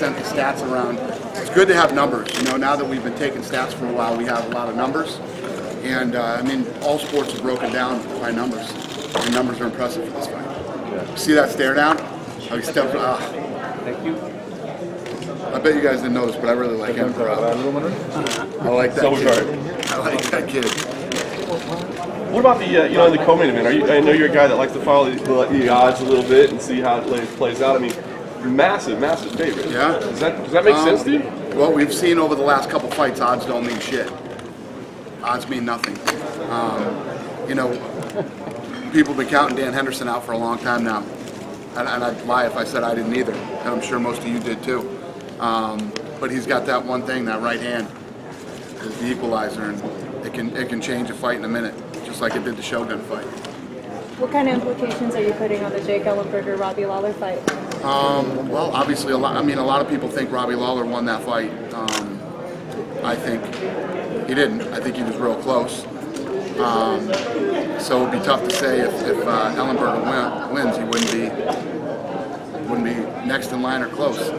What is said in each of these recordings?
sent the stats around. It's good to have numbers. You know, now that we've been taking stats for a while, we have a lot of numbers. And I mean, all sports are broken down by numbers. The numbers are impressive for this fight. Yeah. See that stare down? How he stepped. Thank you. I bet you guys didn't notice, but I really like him. I like that kid. I like that kid. What about the, you know, in the co-main event? I know you're a guy that likes to follow the odds a little bit and see how it plays out. I mean, massive favorite. Yeah. Does that make sense to you? Well, we've seen over the last couple fights, odds don't mean shit. Odds mean nothing. You know, people have been counting Dan Henderson out for a long time now. And I'd lie if I said I didn't either. And I'm sure most of you did too. But he's got that one thing, that right hand is the equalizer, and it can change a fight in a minute, just like it did the Shogun fight. What kind of implications are you putting on the Jake Ellenberger-Robbie Lawler fight? Well, obviously, a lot of people think Robbie Lawler won that fight. I think he didn't. I think he was real close. So it'd be tough to say if Ellenberger wins, he wouldn't be next in line or close.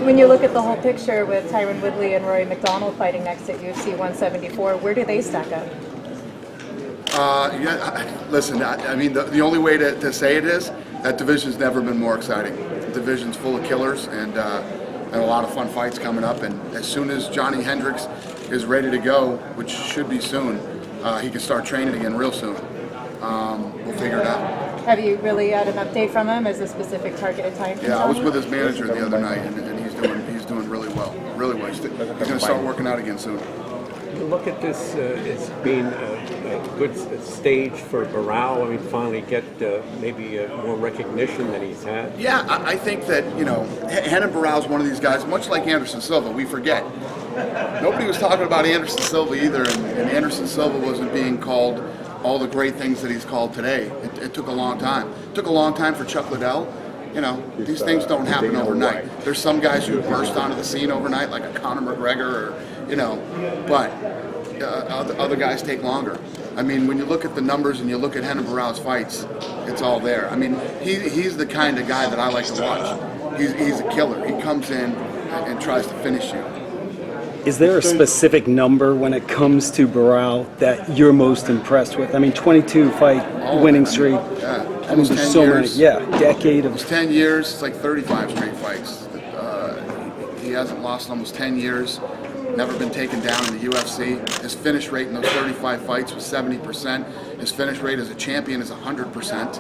When you look at the whole picture with Tyron Woodley and Rory McDonald fighting next at UFC 174, where do they stack up? Listen, I mean, the only way to say it is that division's never been more exciting. The division's full of killers and a lot of fun fights coming up. And as soon as Johnny Hendricks is ready to go, which should be soon, he can start training again real soon. We'll figure it out. Have you really had an update from him? Is a specific targeted time? Yeah, I was with his manager the other night, and he's doing really well. Really well. He's going to start working out again soon. You look at this as being a good stage for Barao. I mean, finally get maybe more recognition than he's had. Yeah, I think that, you know, Renan Barao is one of these guys, much like Anderson Silva, we forget. Nobody was talking about Anderson Silva either, and Anderson Silva wasn't being called all the great things that he's called today. It took a long time. It took a long time for Chuck Liddell. You know, these things don't happen overnight. There's some guys who burst onto the scene overnight, like a Conor McGregor, or, you know, but other guys take longer. I mean, when you look at the numbers and you look at Renan Barao's fights, it's all there. I mean, he's the kind of guy that I like to watch. He's a killer. He comes in and tries to finish you. Is there a specific number when it comes to Barao that you're most impressed with? I mean, 22-fight winning streak. Yeah, I mean, there's so many. Yeah, decade of. It's 10 years. It's like 35 straight fights. He hasn't lost in almost 10 years. Never been taken down in the UFC. His finish rate in those 35 fights was 70%. His finish rate as a champion is 100%.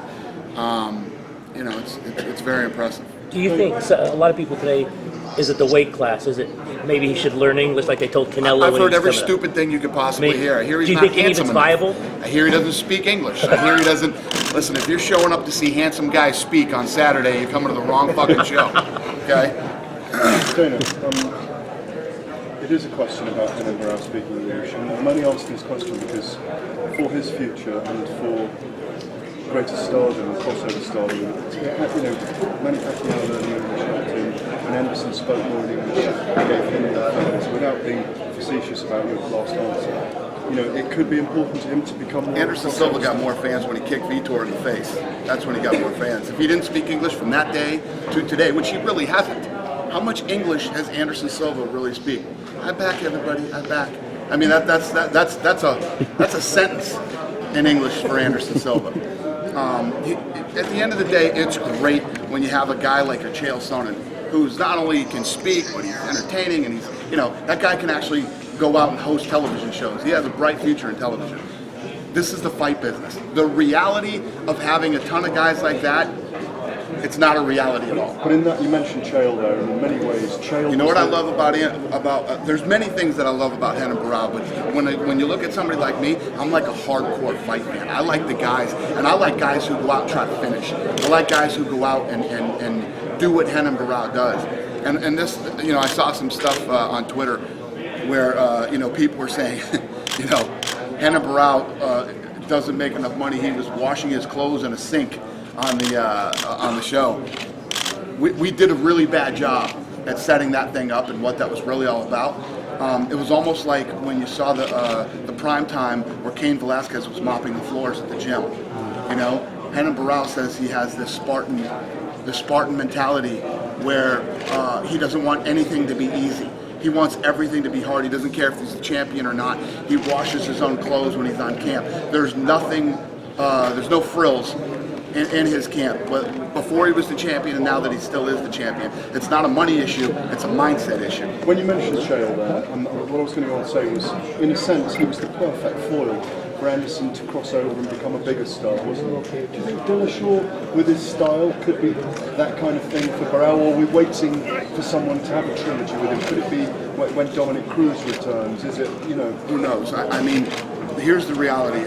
You know, it's very impressive. Do you think a lot of people today? Is it the weight class? Is it maybe he should learn English like they told Canelo? I've heard every stupid thing you could possibly hear. I hear he's do you not think any of handsome it's viable? enough. I hear he doesn't speak English. I hear he doesn't. Listen, if you're showing up to see handsome guys speak on Saturday, you're coming to the wrong fucking show. Okay? Dana, it is a question about Renan Barao speaking English, and I'm only asking this question because for his future and for greater stardom and crossover stardom, you know, Manny Pacquiao learned English helped him, and Anderson spoke more in English, gave him more fans. Without being facetious about your last answer, you know, it could be important to him to become more. Anderson Silva got more fans when he kicked Vitor in the face. That's when he got more fans. If he didn't speak English from that day to today, which he really hasn't, how much English has Anderson Silva really speak? I back everybody. I back. I mean, that's a sentence in English for Anderson Silva. At the end of the day, it's great when you have a guy like a Chael Sonnen, who's not only can speak, but he's entertaining, and he's, you know, that guy can actually go out and host television shows. He has a bright future in television. This is the fight business. The reality of having a ton of guys like that, it's not a reality at all. But in that, you mentioned Chael there, and in many ways, Chael. You know what I love about there's many things that I love about Renan Barao, but when you look at somebody like me, I'm like a hardcore fight fan. I like the guys, and I like guys who go out and try to finish. I like guys who go out and do what Renan Barao does. And this, you know, I saw some stuff on Twitter where you know, people were saying, you know, Renan Barao doesn't make enough money. He was washing his clothes in a sink on the show. We did a really bad job at setting that thing up and what that was really all about. It was almost like when you saw the prime time where Cain Velasquez was mopping the floors at the gym. You know, Renan Barao says he has this Spartan mentality where he doesn't want anything to be easy. He wants everything to be hard. He doesn't care if he's the champion or not. He washes his own clothes when he's on camp. There's nothing, there's no frills in his camp. But before he was the champion and now that he still is the champion, it's not a money issue, it's a mindset issue. When you mentioned Shale there, what I was going to go on to say was, in a sense, he was the perfect foil for Anderson to cross over and become a bigger star, wasn't he? Do you think Dillashaw, with his style, could be that kind of thing for Barrow, or are we waiting for someone to have a trilogy with him? Could it be when Dominic Cruz returns? Is it, you know? Who knows? I mean, here's the reality.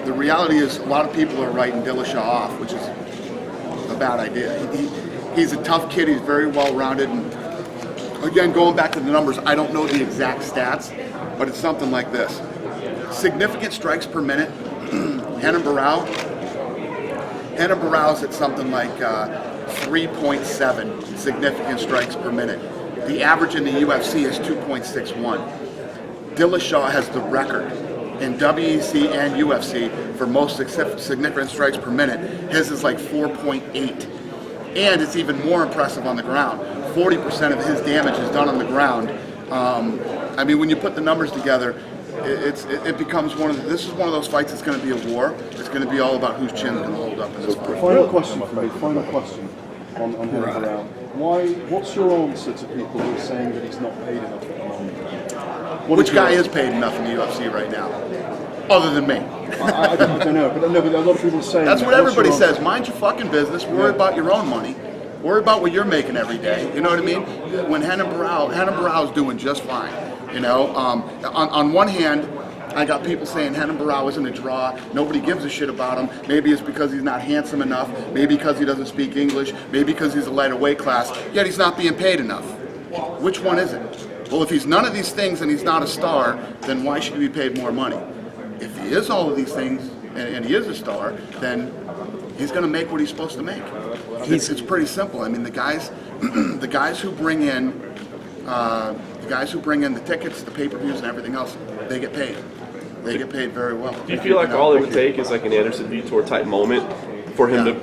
The reality is a lot of people are writing Dillashaw off, which is a bad idea. He's a tough kid. He's very well-rounded. And again, going back to the numbers, I don't know the exact stats, but it's something like this. Significant strikes per minute. Renan Barrow's at something like 3.7 significant strikes per minute. The average in the UFC is 2.61. Dillashaw has the record in WEC and UFC for most significant strikes per minute. His is like 4.8. And it's even more impressive on the ground. 40% of his damage is done on the ground. I mean, when you put the numbers together, it becomes this is one of those fights that's going to be a war. It's going to be all about whose chin's going to hold up in this fight. Final question for me, final question on Barrow. What's your answer to people who are saying that he's not paid enough at the moment? Which guy is paid enough in the UFC right now? Other than me. I don't know, but a lot of people are saying That's that. what everybody What's your says. Mind your fucking business. Worry about your own money. Worry about what you're making every day. You know what I mean? When Renan Barrow's doing just fine. You know, on one hand, I got people saying Renan Barrow isn't a draw. Nobody gives a shit about him. Maybe it's because he's not handsome enough. Maybe because he doesn't speak English. Maybe because he's a lighter weight class. Yet he's not being paid enough. Which one is it? Well, if he's none of these things and he's not a star, then why should he be paid more money? If he is all of these things and he is a star, then he's going to make what he's supposed to make. It's pretty simple. I mean, the guys who bring in the tickets, the pay-per-views, and everything else, they get paid. They get paid very well. Do you feel like all it would take is like an Anderson Vitor type moment for him to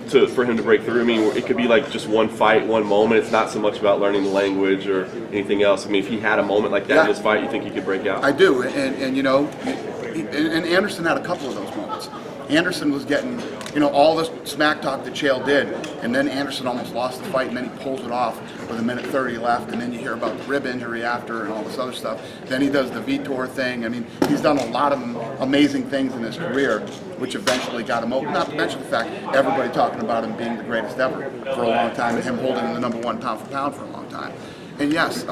break through? I mean, it could be like just one fight, one moment. It's not so much about learning the language or anything else. I mean, if he had a moment like that in his fight, you think he could break out? I do, and you know, and Anderson had a couple of those moments. Anderson was getting, you know, all the smack talk that Chael did, and then Anderson almost lost the fight, and then he pulls it off with a minute 30 left, and then you hear about the rib injury after and all this other stuff. Then he does the Vitor thing. I mean, he's done a lot of amazing things in his career, which eventually got him open. Not to mention the fact everybody talking about him being the greatest ever for a long time, and him holding the #1 pound for pound for a long time. And yes,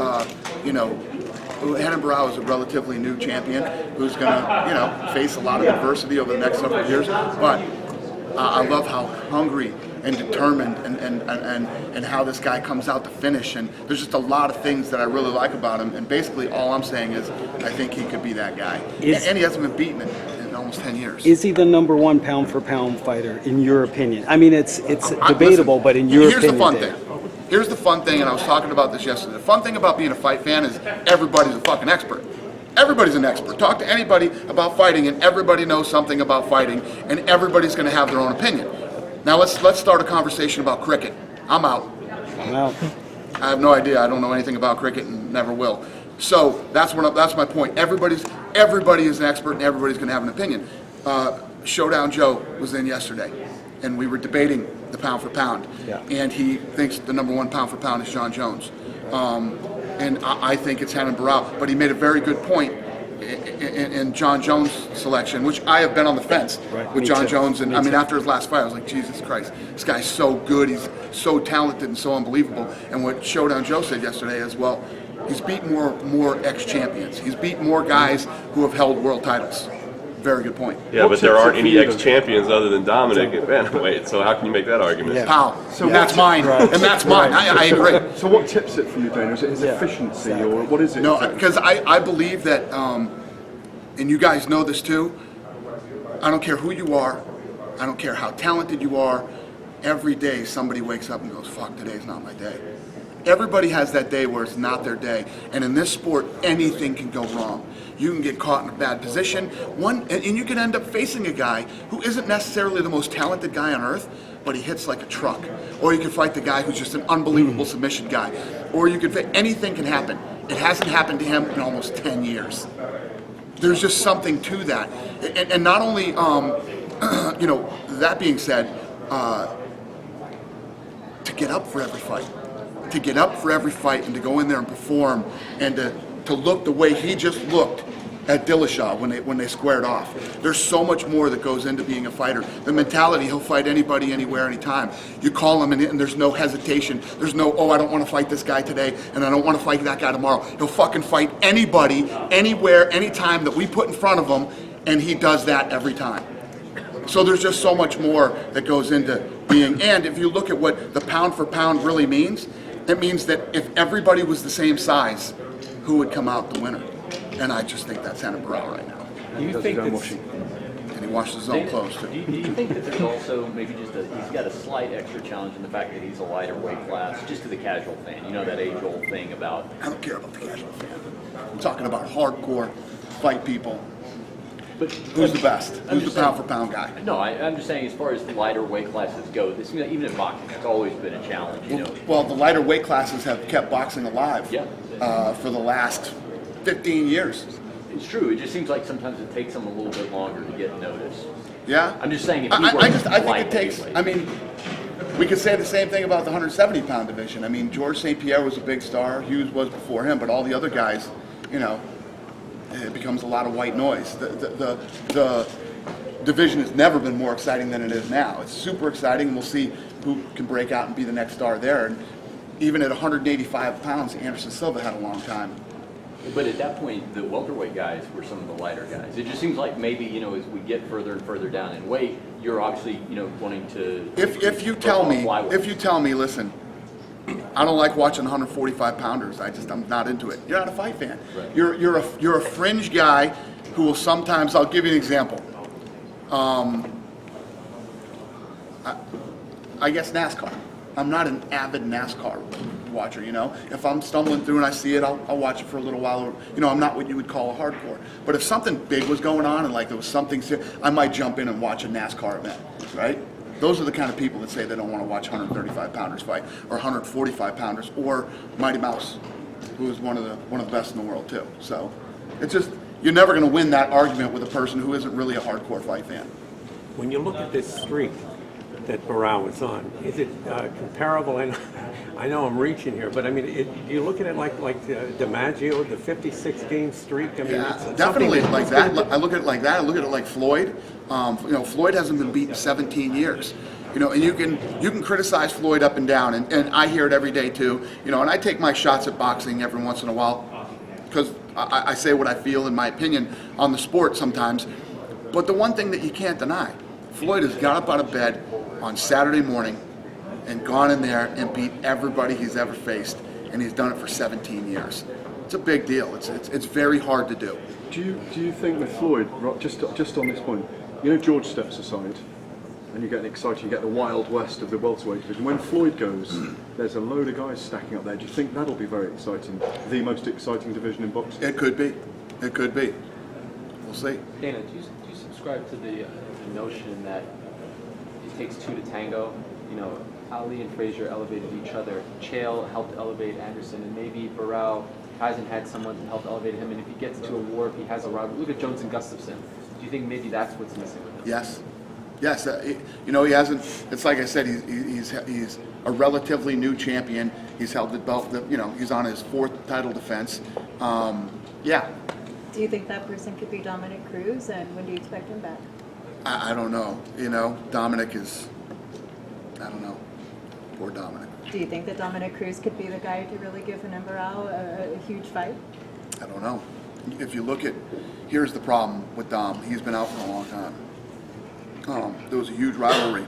you know, Renan Barrow is a relatively new champion who's going to, you know, face a lot of adversity over the next several years. But I love how hungry and determined and how this guy comes out to finish. And there's just a lot of things that I really like about him. And basically all I'm saying is I think he could be that guy. And he hasn't been beaten in almost 10 years. Is he the #1 pound for pound fighter in your opinion? I mean, it's debatable, listen, but in your opinion. Here's the fun thing. Here's the fun thing, and I was talking about this yesterday. The fun thing about being a fight fan is everybody's a fucking expert. Everybody's an expert. Talk to anybody about fighting, and everybody knows something about fighting, and everybody's going to have their own opinion. Now let's start a conversation about cricket. I'm out. Wow. I have no idea. I don't know anything about cricket and never will. So that's my point. Everybody is an expert, and everybody's going to have an opinion. Showdown Joe was in yesterday, and we were debating the pound for pound. Yeah. And he thinks the #1 pound for pound is John Jones. And I think it's Renan Barrow. But he made a very good point in John Jones' selection, which I have been on the fence with John Jones. And I mean, after his last fight, I was like, Jesus Christ, this guy's so good. He's so talented and so unbelievable. And what Showdown Joe said yesterday as well, he's beat more ex-champions. He's beat more guys who have held world titles. Very good point. Yeah, but there aren't any ex-champions other than Dominic at bantamweight, so how can you make that argument? Yeah. Pow. So And that's mine. And that's mine. I agree. So what tips it for you, Dana? Is it his efficiency, or what is it? No, because I believe that, and you guys know this too, I don't care who you are, I don't care how talented you are, every day somebody wakes up and goes, fuck, today's not my day. Everybody has that day where it's not their day. And in this sport, anything can go wrong. You can get caught in a bad position. And you can end up facing a guy who isn't necessarily the most talented guy on earth, but he hits like a truck. Or you can fight the guy who's just an unbelievable submission guy. Or you could anything can happen. It hasn't happened to him in almost 10 years. There's just something to that. And not only, you know, that being said, to get up for every fight. To get up for every fight and to go in there and perform and to look the way he just looked at Dillashaw when they squared off. There's so much more that goes into being a fighter. The mentality, he'll fight anybody, anywhere, anytime. You call him and there's no hesitation. There's no, oh, I don't want to fight this guy today and I don't want to fight that guy tomorrow. He'll fucking fight anybody, anywhere, anytime that we put in front of him, and he does that every time. So there's just so much more that goes into being, and if you look at what the pound for pound really means, it means that if everybody was the same size, who would come out the winner? And I just think that's Hannah Burrell right now. Do you think that's, And he washed his own clothes too. Do you think that there's also maybe just he's got a slight extra challenge in the fact that he's a lighter weight class, just to the casual fan? You know that age-old thing about... I don't care about the casual fan. I'm talking about hardcore fight people. But Who's the best? Who's the pound for pound guy? No, I'm just saying as far as lighter weight classes go, this even in boxing, it's always been a challenge. You know. Well, the lighter weight classes have kept boxing alive Yeah. For the last 15 years. It's true. It just seems like sometimes it takes them a little bit longer to get noticed. Yeah? I'm just saying if he I were think light it takes, heavyweight. I mean, we could say the same thing about the 170 pound division. I mean, George St. Pierre was a big star. Hughes was before him, but all the other guys, you know, it becomes a lot of white noise. The division has never been more exciting than it is now. It's super exciting, and we'll see who can break out and be the next star there. And even at 185 pounds, Anderson Silva had a long time. But at that point, the welterweight guys were some of the lighter guys. It just seems like maybe, you know, as we get further and further down in weight, you're obviously, you know, wanting to... If you tell me, listen, I don't like watching 145 pounders. I'm not into it. You're not a fight fan. Right. You're a fringe guy who will sometimes. I'll give you an example. I guess NASCAR. I'm not an avid NASCAR watcher. You know, if I'm stumbling through and I see it, I'll watch it for a little while. You know, I'm not what you would call a hardcore. But if something big was going on and like there was something, I might jump in and watch a NASCAR event. Right? Those are the kind of people that say they don't want to watch 135 pounders fight, or 145 pounders, or Mighty Mouse, who is one of the best in the world too. So it's just, you're never going to win that argument with a person who isn't really a hardcore fight fan. when you look at this streak that Barao is on, is it comparable? And I know I'm reaching here, but I mean, do you look at it like DiMaggio, the 56-game streak? I mean, Yeah, it's definitely like that. I look at it like that. I look at it like Floyd. You know, Floyd hasn't been beaten 17 years. You know, and you can criticize Floyd up and down, and I hear it every day too. You know, and I take my shots at boxing every once in a while because I say what I feel in my opinion on the sport sometimes. But the one thing that you can't deny, Floyd has got up out of bed on Saturday morning and gone in there and beat everybody he's ever faced, and he's done it for 17 years. It's a big deal. It's very hard to do. Do you think with Floyd, just on this point, you know, George steps aside, and you're getting excited. You get the Wild West of the welterweight division. When Floyd goes, there's a load of guys stacking up there. Do you think that'll be very exciting? The most exciting division in boxing? It could be. It could be. We'll see. Dana, do you subscribe to the notion that it takes two to tango? You know, Ali and Frazier elevated each other. Chael helped elevate Anderson, and maybe Barao hasn't had someone to help elevate him. And if he gets to a war, if he has a rival, look at Jones and Gustafsson. Do you think maybe that's what's missing with him? Yes. Yes, you know, he hasn't. It's like I said, he's a relatively new champion. He's held the belt. You know, he's on his fourth title defense. Yeah. Do you think that person could be Dominic Cruz, and when do you expect him back? I don't know. You know, Dominic is. I don't know. Poor Dominic. Do you think that Dominic Cruz could be the guy to really give Barao a huge fight? I don't know. If you look at, here's the problem with Dom. He's been out for a long time. There was a huge rivalry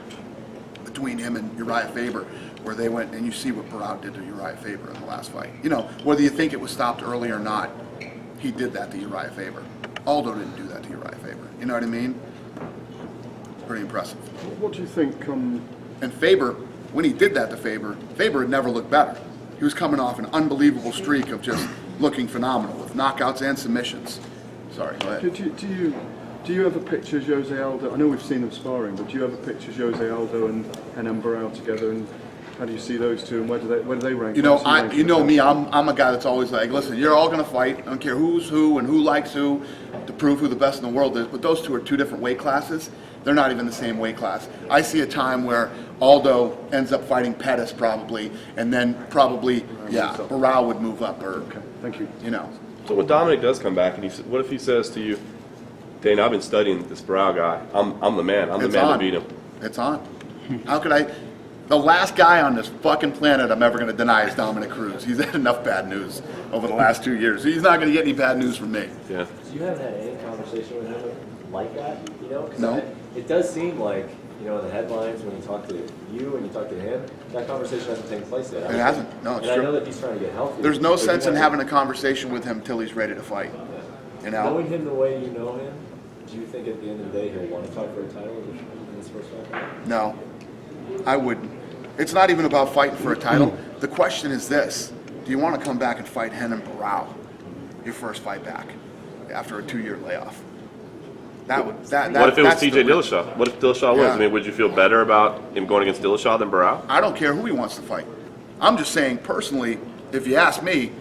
between him and Uriah Faber, where they went, and you see what Barao did to Uriah Faber in the last fight. You know, whether you think it was stopped early or not, he did that to Uriah Faber. Aldo didn't do that to Uriah Faber. You know what I mean? Pretty impressive. What do you think? And Faber, when he did that to Faber had never looked better. He was coming off an unbelievable streak of just looking phenomenal with knockouts and submissions. Sorry, go ahead. Do you ever picture Jose Aldo? I know we've seen them sparring, but do you ever picture Jose Aldo and Renan Barão together? And how do you see those two? And where do they rank? You know, you know me. I'm a guy that's always like, listen, you're all gonna fight. I don't care who's who and who likes who, to prove who the best in the world is. But those two are two different weight classes. They're not even the same weight class. I see a time where Aldo ends up fighting Pettis probably, and then probably Barão would move up. Or Okay, thank you. you know. So when Dominic does come back, and what if he says to you, Dana, I've been studying this Barão guy. I'm the man. I'm the It's man on. to beat him. It's on. How could I? The last guy on this fucking planet I'm ever going to deny is Dominic Cruz. He's had enough bad news over the last 2 years. He's not going to get any bad news from me. Yeah. So you haven't had any conversation with him like that, you know? 'Cause No. It does seem like, you know, in the headlines when you talk to you and you talk to him, that conversation hasn't taken place yet. It hasn't. No, it's and true. I know that he's trying to get healthy. There's no but you sense in haven't- having a conversation with him till he's ready to fight. You know? Knowing him the way you know him, do you think at the end of the day he'll want to fight for a title in this first fight? No, I wouldn't. It's not even about fighting for a title. The question is this: do you want to come back and fight Renan Barão, your first fight back, after a 2-year layoff? That would that. What if it was that's the TJ real- Dillashaw? What if Dillashaw wins? Yeah. I mean, would you feel better about him going against Dillashaw than Barão? I don't care who he wants to fight. I'm just saying personally, if you ask me,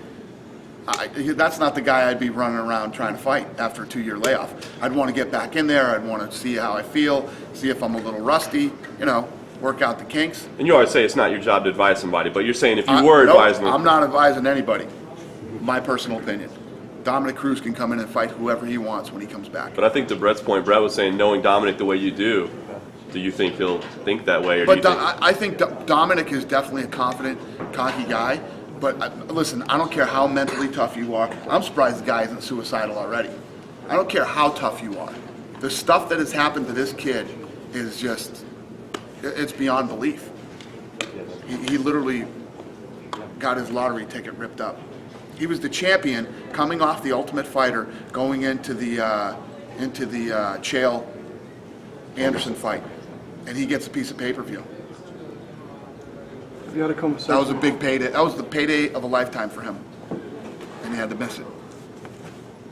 that's not the guy I'd be running around trying to fight after a 2-year layoff. I'd want to get back in there. I'd want to see how I feel, see if I'm a little rusty, you know, work out the kinks. And you always say it's not your job to advise somebody, but you're saying if you were advising them. I'm not advising anybody. My personal opinion. Dominic Cruz can come in and fight whoever he wants when he comes back. But I think to Brett's point, Brett was saying, knowing Dominic the way you do you think he'll think that way? Or do you think... I think Dominic is definitely a confident, cocky guy. But listen, I don't care how mentally tough you are. I'm surprised the guy isn't suicidal already. I don't care how tough you are. The stuff that has happened to this kid is just, it's beyond belief. He literally got his lottery ticket ripped up. He was the champion coming off the Ultimate Fighter, going into the Chael Anderson fight, and he gets a piece of pay-per-view. Have you had a conversation? That was a big payday. That was the payday of a lifetime for him, and he had to miss it.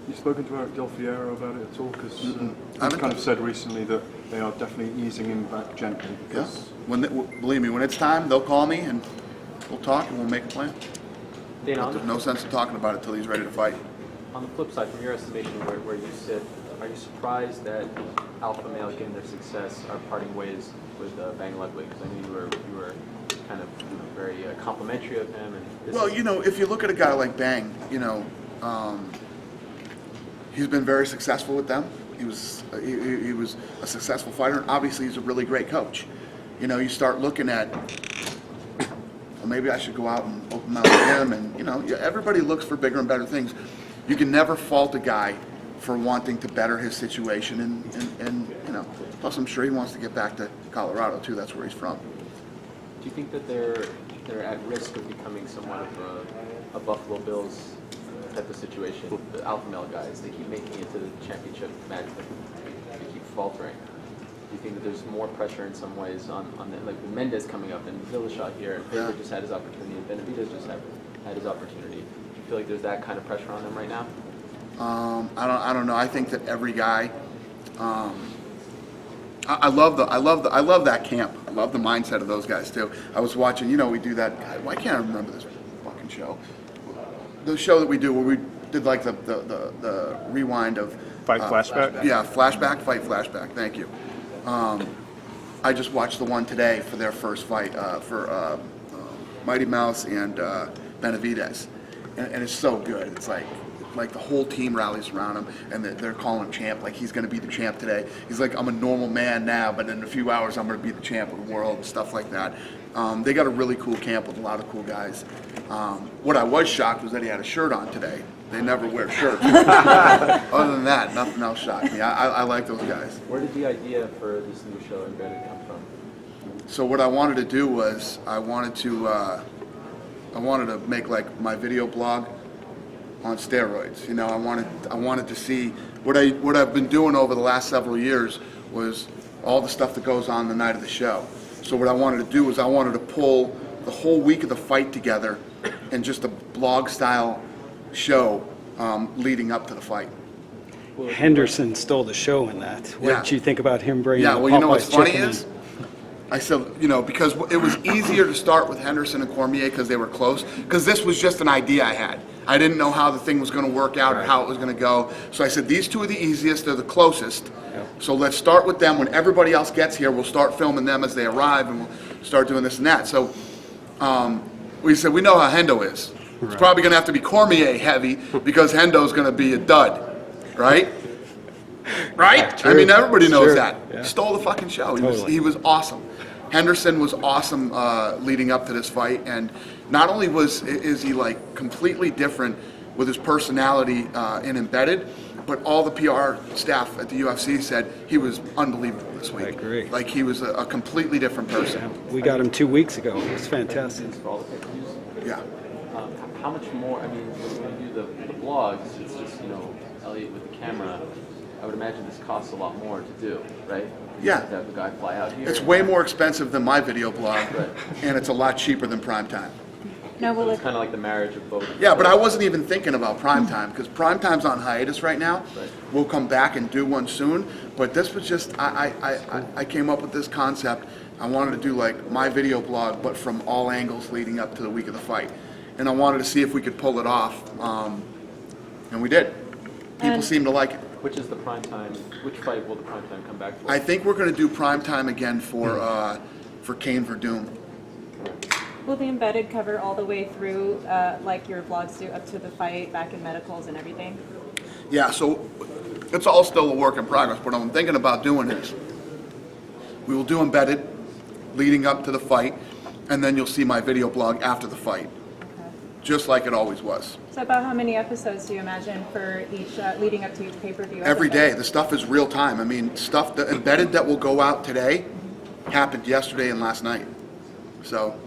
You spoken to Eric Del Fiero about it at all? Because I he's haven't. kind of said recently that they are definitely easing him back gently. Yeah. Believe me, when it's time, they'll call me and we'll talk and we'll make a plan. Dana, But there's no sense in talking about it till he's ready to fight. on the flip side, from your estimation, where you sit, are you surprised that alpha males getting their success are parting ways with Bang Ludwig? Because I knew you were kind of very complimentary of him. And this Well, is- you know, if you look at a guy like Bang, you know, he's been very successful with them. He was a successful fighter, and obviously he's a really great coach. You know, you start looking at, well, maybe I should go out and open my gym, and you know, everybody looks for bigger and better things. You can never fault a guy for wanting to better his situation, and you know, plus I'm sure he wants to get back to Colorado too. That's where he's from. Do you think that they're at risk of becoming somewhat of a Buffalo Bills type of situation? The alpha male guys, they keep making it to the championship match, but they keep faltering. Do you think that there's more pressure in some ways on the, like with Mendez coming up and Dillashaw here? Faber just had his opportunity, and Benavidez just had his opportunity. Do you feel like there's that kind of pressure on them right now? I don't know. I think that every guy. I love that camp. I love the mindset of those guys too. I was watching. You know, we do that. Why can't I remember this fucking show? The show that we do where we did like the rewind of Fight flashback. Yeah, flashback, fight flashback. Thank you. I just watched the one today for their first fight for Mighty Mouse and Benavidez, and it's so good. It's like the whole team rallies around him, and they're calling him champ, like he's going to be the champ today. He's like, I'm a normal man now, but in a few hours I'm going to be the champ of the world and stuff like that. They got a really cool camp with a lot of cool guys. What I was shocked was that he had a shirt on today. They never wear shirts. Other than that, nothing else shocked me. I like those guys. Where did the idea for this new show Embedded come from? So what I wanted to do was I wanted to make like my video blog on steroids. You know, I wanted to see what I've been doing over the last several years was all the stuff that goes on the night of the show. So what I wanted to do was I wanted to pull the whole week of the fight together in just a blog style show leading up to the fight. Henderson stole the show in that. What Yeah. did you think about him bringing Yeah, the well, you know what's Popeye's funny chicken in? is, I said, because it was easier to start with Henderson and Cormier because they were close, because this was just an idea I had. I didn't know how the thing was going to work out or how it was going to go. So I said, these two are the easiest, they're the closest. So let's start with them. When everybody else gets here, we'll start filming them as they arrive, and we'll start doing this and that. So we said, we know how Hendo is. It's probably going to have to be Cormier heavy because Hendo's going to be a dud, right? Right? I mean, everybody knows that. Yeah. He stole the fucking show. Totally. He was awesome. Henderson was awesome leading up to this fight, and not only is he like completely different with his personality in Embedded, but all the PR staff at the UFC said he was unbelievable this week. I agree. Like he was a completely different person. We got him 2 weeks ago. It was fantastic. For all the pay-per-views. Yeah. How much more? I mean, when you do the blogs, it's just Elliot with the camera. I would imagine this costs a lot more to do, right? Yeah. To have the guy fly out here. It's way more expensive than my video blog, Right. and it's a lot cheaper than Primetime. No, well, It's kind of like the marriage of both. Yeah, but I wasn't even thinking about Primetime because Primetime's on hiatus right now. Right. We'll come back and do one soon. But this was just I came up with this concept. I wanted to do like my video blog, but from all angles leading up to the week of the fight, and I wanted to see if we could pull it off, and we did. People And- seem to like it. Which is the prime time? Which fight will the prime time come back for? I think we're going to do Primetime again for Kane Verdum. will the embedded cover all the way through, like your vlogs do, up to the fight, back in medicals and everything? Yeah, so it's all still a work in progress. What I'm thinking about doing is we will do Embedded leading up to the fight, and then you'll see my video blog after the fight, just like it always was. So about how many episodes do you imagine for each, leading up to each pay-per-view? Every day, episode? the stuff is real time. I mean, stuff, the Embedded that will go out today happened yesterday and last night. So,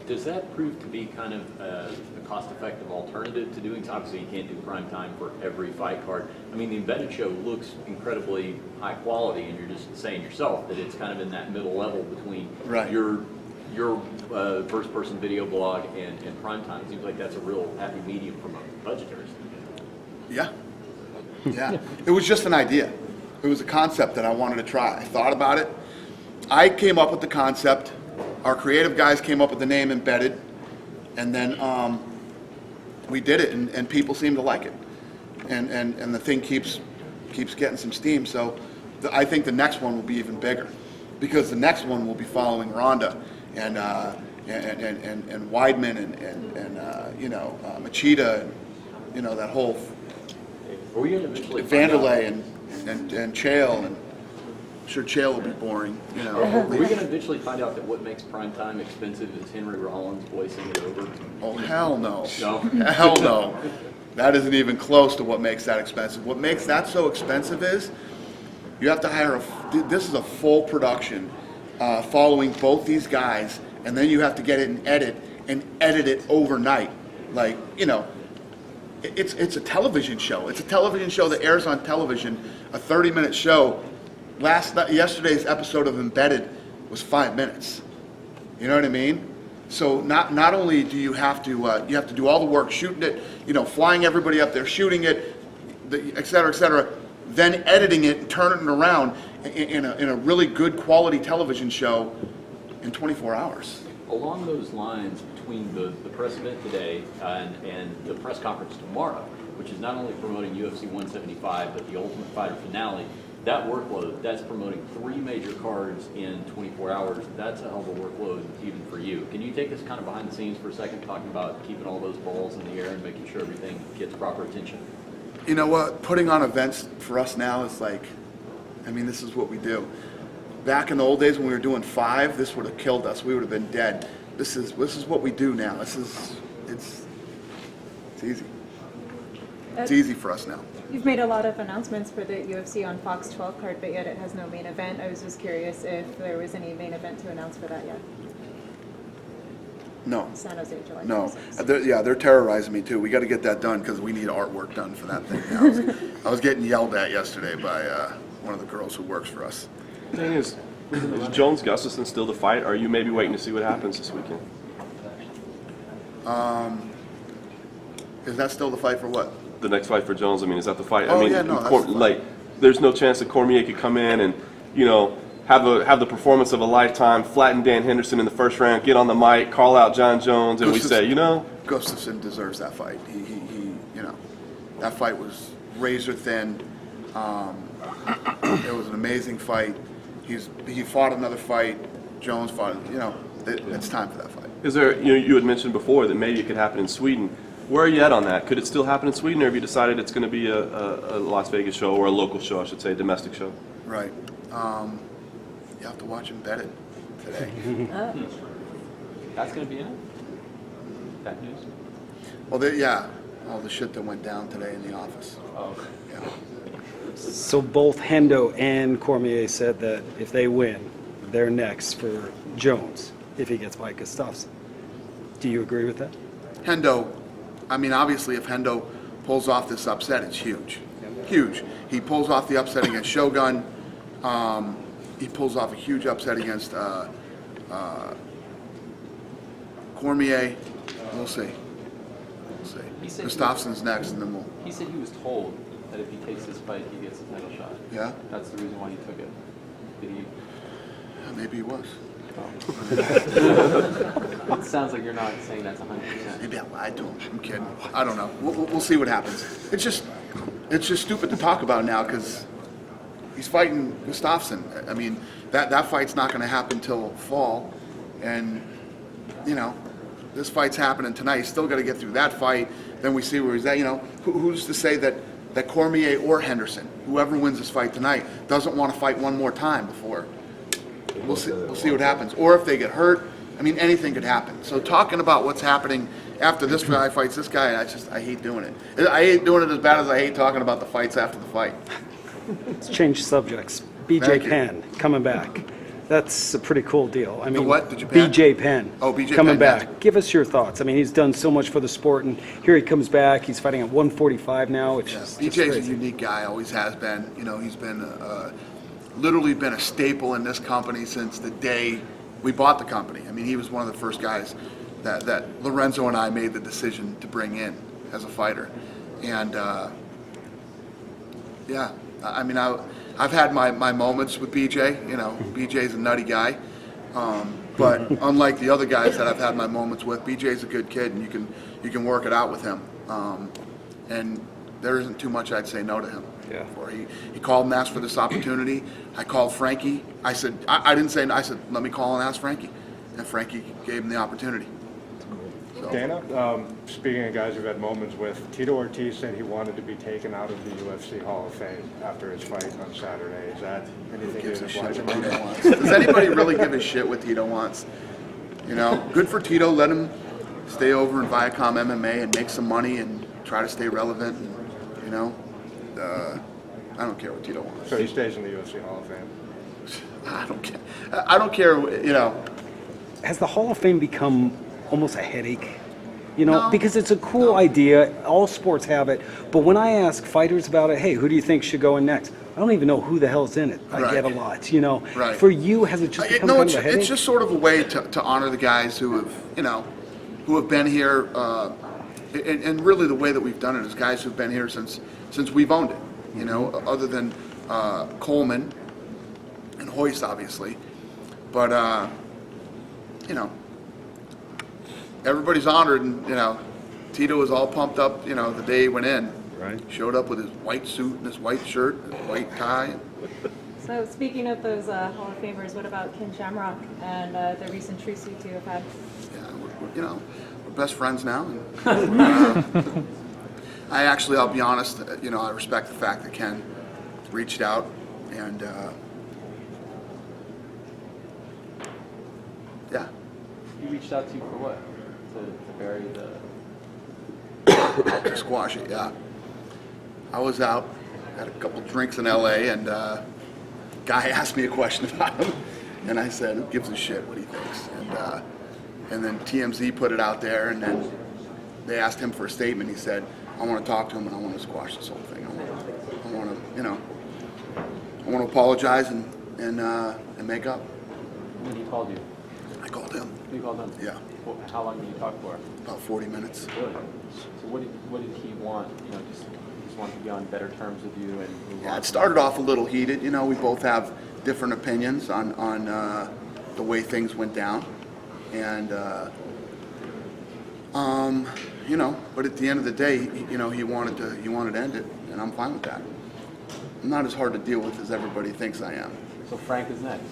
Does that prove to be kind of a cost-effective alternative to doing? Obviously, you can't do prime time for every fight card. I mean, the embedded show looks incredibly high quality, and you're just saying yourself that it's kind of in that middle level between Right. your first-person video blog and prime time. It seems like that's a real happy medium from a budgetary standpoint. yeah. Yeah. It was just an idea. It was a concept that I wanted to try. I thought about it. I came up with the concept. Our creative guys came up with the name Embedded, and then we did it, and people seem to like it, and the thing keeps getting some steam. So I think the next one will be even bigger, because the next one will be following Ronda and Weidman and Machida, and that whole Are we going to eventually find out- Vanderlei and Chael, and I'm sure Chael will be boring. Are we going to eventually find out that what makes prime time expensive is Henry Rollins voicing it over? Oh, hell no. No? Hell no. That isn't even close to what makes that expensive. What makes that so expensive is you have to hire this is a full production following both these guys, and then you have to get it and edit it overnight. Like, it's a television show. It's a television show that airs on television, a 30-minute show. Yesterday's episode of Embedded was 5 minutes. You know what I mean? So not only do you have to do all the work shooting it, flying everybody up there, shooting it, et cetera, then editing it and turning it around in a really good quality television show in 24 hours. Along those lines, between the press event today and the press conference tomorrow, which is not only promoting UFC 175, but the Ultimate Fighter finale, that workload, that's promoting 3 major cards in 24 hours. That's a hell of a workload even for you. Can you take us kind of behind the scenes for a second, talking about keeping all those balls in the air and making sure everything gets proper attention? You know what? Putting on events for us now is this is what we do. Back in the old days when we were doing 5, this would have killed us. We would have been dead. This is what we do now. It's easy. It's easy for us now. You've made a lot of announcements for the UFC on Fox 12 card, but yet it has no main event. I was just curious if there was any main event to announce for that yet. No. San Jose, July No. 26th. They're terrorizing me too. We got to get that done because we need artwork done for that thing now. I was getting yelled at yesterday by one of the girls who works for us. The thing is Jones Gustafson still the fight? Or are you maybe waiting to see what happens this weekend? Is that still the fight for what? the next fight for Jones? I mean, is that the fight? Oh, I mean, yeah, no, that's the fight. like, there's no chance that Cormier could come in and, you know, have the performance of a lifetime, flatten Dan Henderson in the first round, get on the mic, call out John Jones, and we say, you know, Gustafsson deserves that fight. He you know, that fight was razor thin. It was an amazing fight. He fought another fight. Jones fought. You know, it's time for that fight. is there? You had mentioned before that maybe it could happen in Sweden. Where are you at on that? Could it still happen in Sweden, or have you decided it's going to be a Las Vegas show, or a local show, I should say, a domestic show? Right. You have to watch him bet it today. That's going to be it? That news? Well, yeah, all the shit that went down today in the office. Oh. Yeah. So both Hendo and Cormier said that if they win, they're next for Jones if he gets by Gustafsson. Do you agree with that? Hendo, I mean, obviously, if Hendo pulls off this upset, it's huge. Huge. He pulls off the upset against Shogun. He pulls off a huge upset against Cormier. We'll see. He said Gustafsson's next, and then we'll. He said he was told that if he takes this fight, he gets a title shot. Yeah? That's the reason why he took it. Did he? Maybe he was. It sounds like you're not saying that's 100%. Maybe I lied to him. I'm kidding. I don't know. We'll see what happens. It's just stupid to talk about now because he's fighting Gustafsson. I mean, that fight's not going to happen till fall, and you know, this fight's happening tonight. He's still got to get through that fight. Then we see where he's at. You know, who's to say that Cormier or Henderson, whoever wins this fight tonight, doesn't want to fight one more time before? We'll see what happens. Or if they get hurt, I mean, anything could happen. So talking about what's happening after this guy fights this guy, I hate doing it. I hate doing it as bad as I hate talking about the fights after the fight. Let's change subjects. BJ Thank you. Penn coming back. That's a pretty cool deal. I mean, what? Did you Penn? BJ Penn. Oh, BJ coming Penn, yeah. back. Give us your thoughts. I mean, he's done so much for the sport, and here he comes back. He's fighting at 145 now, which is just BJ's a crazy. unique guy, always has been. You know, he's been literally been a staple in this company since the day we bought the company. I mean, he was one of the first guys that Lorenzo and I made the decision to bring in as a fighter. And yeah, I mean, I've had my moments with BJ. You know, BJ's a nutty guy. But unlike the other guys that I've had my moments with, BJ's a good kid, and you can work it out with him. And there isn't too much I'd say no to him. Yeah. For. He called and asked for this opportunity. I called Frankie. I said, I didn't say no. I said, let me call and ask Frankie. And Frankie gave him the opportunity. So. Dana, speaking of guys who've had moments with, Tito Ortiz said he wanted to be taken out of the UFC Hall of Fame after his fight on Saturday. Is that anything Gives you a shit advise what him Tito on? wants. Does anybody really give a shit what Tito wants? You know, good for Tito. Let him stay over in Viacom MMA and make some money and try to stay relevant. And, you know, I don't care what Tito wants. So he stays in the UFC Hall of Fame? I don't care. I don't care. You know. Has the Hall of Fame become almost a headache? You know, No. because it's a cool idea. All sports have it. But when I ask fighters about it, hey, who do you think should go in next? I don't even know who the hell's in it. I Right. get a lot, you know. Right. For you, has it just become No, kind of a headache? it's just sort of a way to honor the guys who have, you know, who have been here. And really the way that we've done it is guys who've been here since we've owned it. You know, other than Coleman and Hoist, obviously. But, you know, everybody's honored, and, you know, Tito was all pumped up, you know, the day he went in. Right. Showed up with his white suit and his white shirt, and his white tie. So speaking of those Hall of Famers, what about Ken Shamrock and the recent truce you two have had? Yeah, you know, we're best friends now. And, I'll be honest, you know, I respect the fact that Ken reached out and, yeah. He reached out to you for what? To bury the... To squash it, yeah. I was out, had a couple drinks in LA, and guy asked me a question about him, and I said, who gives a shit what he thinks? And then TMZ put it out there, and then they asked him for a statement. He said, I want to talk to him, and I want to squash this whole thing. I want to, you know, I want to apologize and make up. When he called you? I called him. You called him? Yeah, Well, how long did you talk for? about 40 minutes. Really? So what did he want? You know, just wanted to be on better terms with you and move Yeah, on? it started off a little heated. You know, we both have different opinions on the way things went down, and you know. But at the end of the day, you know, he wanted to end it, and I'm fine with that. I'm not as hard to deal with as everybody thinks I am. So Frank is next.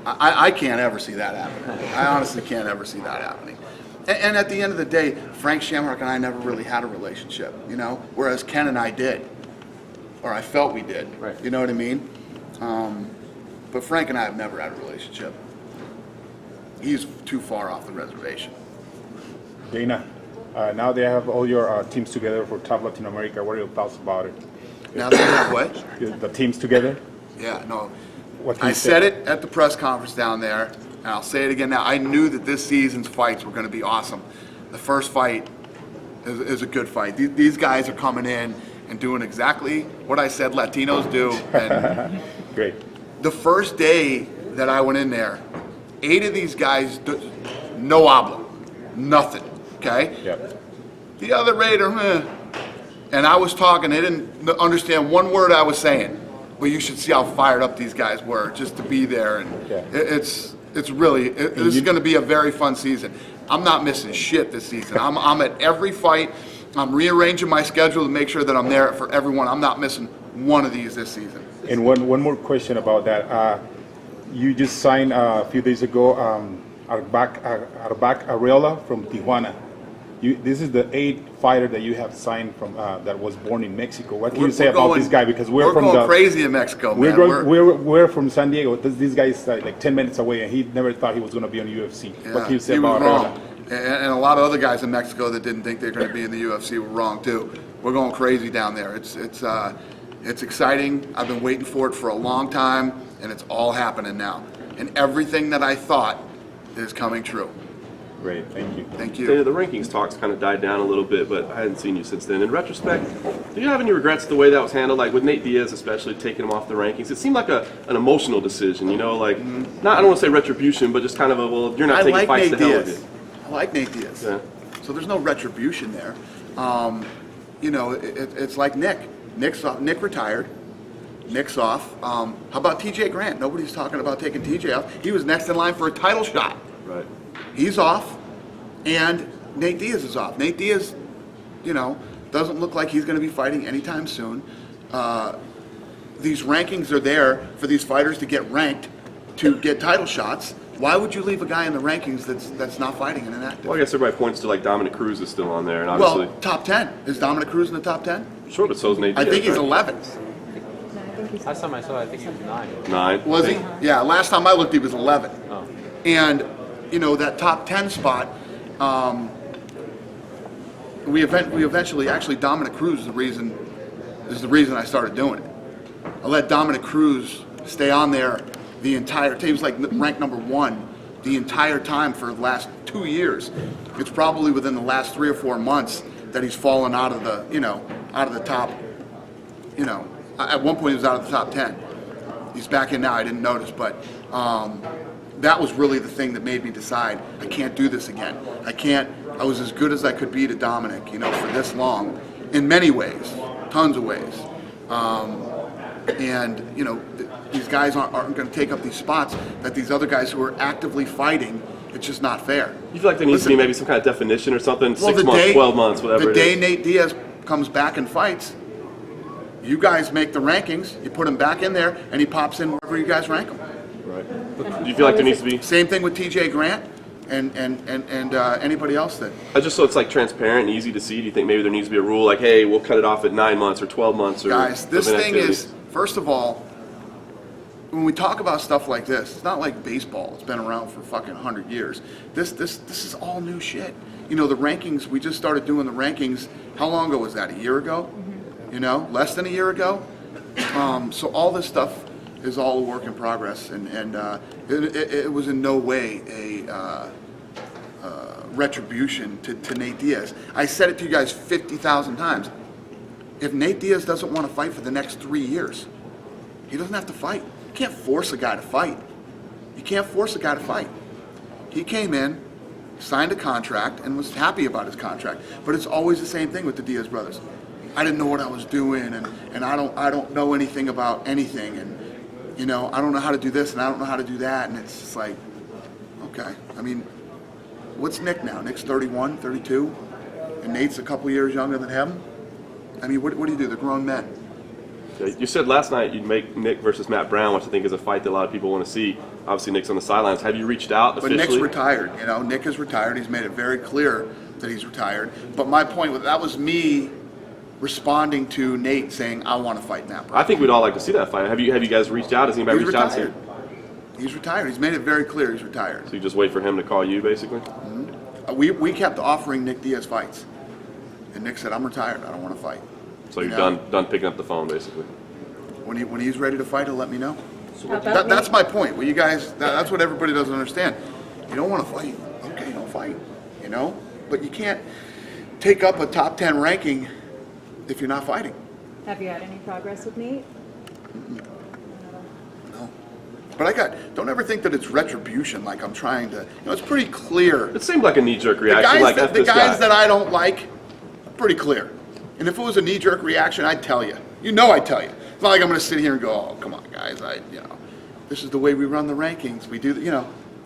I can't ever see that happening. I honestly can't ever see that happening. And at the end of the day, Frank Shamrock and I never really had a relationship, you know, whereas Ken and I did, or I felt we did. Right. You know what I mean? But Frank and I have never had a relationship. He's too far off the reservation. Dana, now they have all your teams together for Top Latin America. What are your thoughts about it? Now they have what? The teams together? Yeah, no. What can I you say? said it at the press conference down there, and I'll say it again now. I knew that this season's fights were going to be awesome. The first fight is a good fight. These guys are coming in and doing exactly what I said Latinos do. And Great. the first day that I went in there, 8 of these guys, no habla, nothing, okay? Yep. The other 8 are, and I was talking, they didn't understand one word I was saying. But you should see how fired up these guys were just to be there, and Yeah. it's really this is going to be a very fun season. I'm not missing shit this season. I'm at every fight. I'm rearranging my schedule to make sure that I'm there for everyone. I'm not missing one of these this season. And one more question about that. You just signed a few days ago Arbac Arreola from Tijuana. This is the 8th fighter that you have signed from that was born in Mexico. What can you say about this guy? Because we're from going crazy in Mexico, man. We're from San Diego. This guy is like 10 minutes away, and he never thought he was going to be on UFC. Yeah, What can you say he was about wrong. Arreola? And a lot of other guys in Mexico that didn't think they were going to be in the UFC were wrong too. We're going crazy down there. It's exciting. I've been waiting for it for a long time, and it's all happening now. And everything that I thought is coming true. Great, thank you. Thank Dana, you. the rankings talks kind of died down a little bit, but I hadn't seen you since then. In retrospect, do you have any regrets the way that was handled? Like with Nate Diaz, especially taking him off the rankings, it seemed like an emotional decision. You know, like not I don't want to say retribution, but just kind of a well, if you're not I taking like fights Nate to hell with Diaz. it. I like Nate Diaz. Yeah. So there's no retribution there. You know, it's like Nick. Nick retired. Nick's off. How about TJ Grant? Nobody's talking about taking TJ off. He was next in line for a title shot. Right. He's off, and Nate Diaz is off. Nate Diaz, you know, doesn't look like he's going to be fighting anytime soon. These rankings are there for these fighters to get ranked to get title shots. Why would you leave a guy in the rankings that's not fighting in an active? Well, I guess everybody points to like Dominic Cruz is still on there, and obviously, Well, top 10. Is Dominic Cruz in the top 10? sure, but so is Nate I Diaz. think he's right? 11th. Last time I saw it, I think he was 9. 9. Was he? Yeah, last time I looked, he was 11. Oh. And, you know, that top 10 spot, we eventually, actually, Dominic Cruz is the reason I started doing it. I let Dominic Cruz stay on there the entire time. He was like ranked number 1 the entire time for the last 2 years. It's probably within the last 3 or 4 months that he's fallen out of the, you know, out of the top, you know, at one point he was out of the top 10. He's back in now, I didn't notice, but that was really the thing that made me decide I can't do this again. I was as good as I could be to Dominic, you know, for this long, in many ways, tons of ways. And, you know, these guys aren't going to take up these spots that these other guys who are actively fighting, it's just not fair. You feel like there needs to be maybe some kind of definition or something, Well, 6 months, 12 months, whatever The it is. day Nate Diaz comes back and fights, you guys make the rankings, you put him back in there, and he pops in wherever you guys rank him. Right. Do you feel like there needs to be? Same thing with TJ Grant and anybody else that. Just so it's like transparent and easy to see, do you think maybe there needs to be a rule like, hey, we'll cut it off at 9 months or 12 months or Guys, this of thing inactivity? is, first of all, when we talk about stuff like this, it's not like baseball. It's been around for fucking 100 years. This is all new shit. You know, the rankings, we just started doing the rankings, how long ago was that? A year ago? You know, less than a year ago? So all this stuff is all a work in progress, and it was in no way a retribution to Nate Diaz. I said it to you guys 50,000 times. If Nate Diaz doesn't want to fight for the next 3 years, he doesn't have to fight. You can't force a guy to fight. You can't force a guy to fight. He came in, signed a contract, and was happy about his contract. But it's always the same thing with the Diaz brothers. I didn't know what I was doing, and I don't know anything about anything, and you know, I don't know how to do this, and I don't know how to do that, and it's just like, okay. I mean, what's Nick now? Nick's 31, 32, and Nate's a couple years younger than him. I mean, what do you do? They're grown men. You said last night you'd make Nick versus Matt Brown, which I think is a fight that a lot of people want to see. Obviously, Nick's on the sidelines. Have you reached out officially? But Nick's retired. You know, Nick is retired. He's made it very clear that he's retired. But my point was that was me responding to Nate saying, I want to fight Matt Brown. I think we'd all like to see that fight. Have you guys reached out? Has anybody He's reached retired. out? He's retired. He's made it very clear he's retired. So you just wait for him to call you, basically? We kept offering Nick Diaz fights. And Nick said, I'm retired. I don't want to fight. So you're You know? done picking up the phone, basically. When he's ready to fight, he'll let me know. How about That's my point. Well, you guys, that's what everybody doesn't understand. You don't want to fight. Okay, don't fight. You know? But you can't take up a top 10 ranking if you're not fighting. Have you had any progress with Nate? No. But don't ever think that it's retribution, like I'm trying to, you know, it's pretty clear. It seemed like a knee-jerk The reaction. guys that I don't like, pretty clear. And if it was a knee-jerk reaction, I'd tell you. You know I'd tell you. It's not like I'm going to sit here and go, oh, come on, guys. This is the way we run the rankings. We do,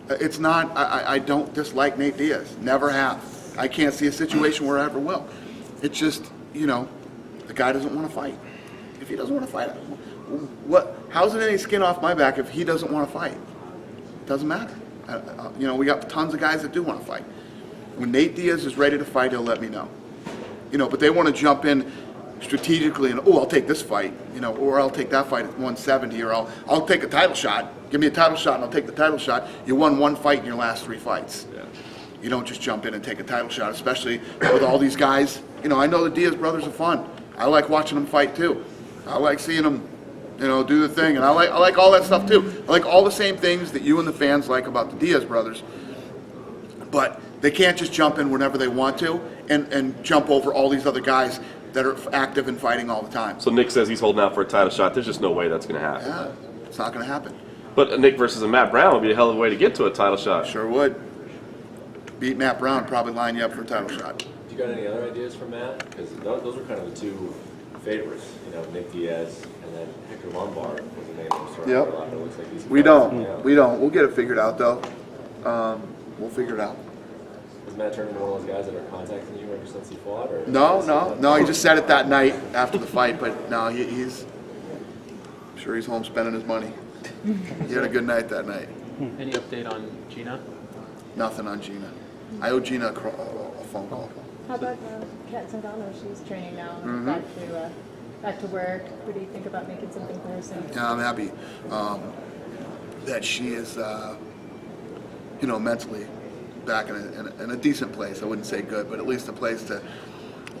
it's not, I don't dislike Nate Diaz. Never have. I can't see a situation where I ever will. It's just, the guy doesn't want to fight. If he doesn't want to fight, how's it any skin off my back if he doesn't want to fight? It doesn't matter. We got tons of guys that do want to fight. When Nate Diaz is ready to fight, he'll let me know. But they want to jump in strategically and, I'll take this fight, or I'll take that fight at 170, or I'll take a title shot. Give me a title shot and I'll take the title shot. You won one fight in your last 3 fights. Yeah. You don't just jump in and take a title shot, especially with all these guys. I know the Diaz brothers are fun. I like watching them fight too. I like seeing them, do the thing, and I like all that stuff too. I like all the same things that you and the fans like about the Diaz brothers. But they can't just jump in whenever they want to and jump over all these other guys that are active and fighting all the time. So Nick says he's holding out for a title shot. There's just no way that's going to happen. Yeah, it's not going to happen. But a Nick versus a Matt Brown would be a hell of a way to get to a title shot. Sure would. Beat Matt Brown, probably line you up for a title shot. Do you got any other ideas for Matt? Because those were kind of the two favorites. Nick Diaz and then Hector Lombard was the name that was thrown out a lot. It looks like he's We don't. We'll get it figured out though. We'll figure it out. Has Matt turned into one of those guys that are contacting you ever since he fought? Or No. He just said it that night after the fight, but no, he's. I'm sure he's home spending his money. He had a good night that night. Any update on Gina? Nothing on Gina. I owe Gina a phone call. How about Kat Zingano? She's training now, back to work. What do you think about making something for her soon? Yeah, I'm happy that she is, mentally back in a decent place. I wouldn't say good, but at least a place to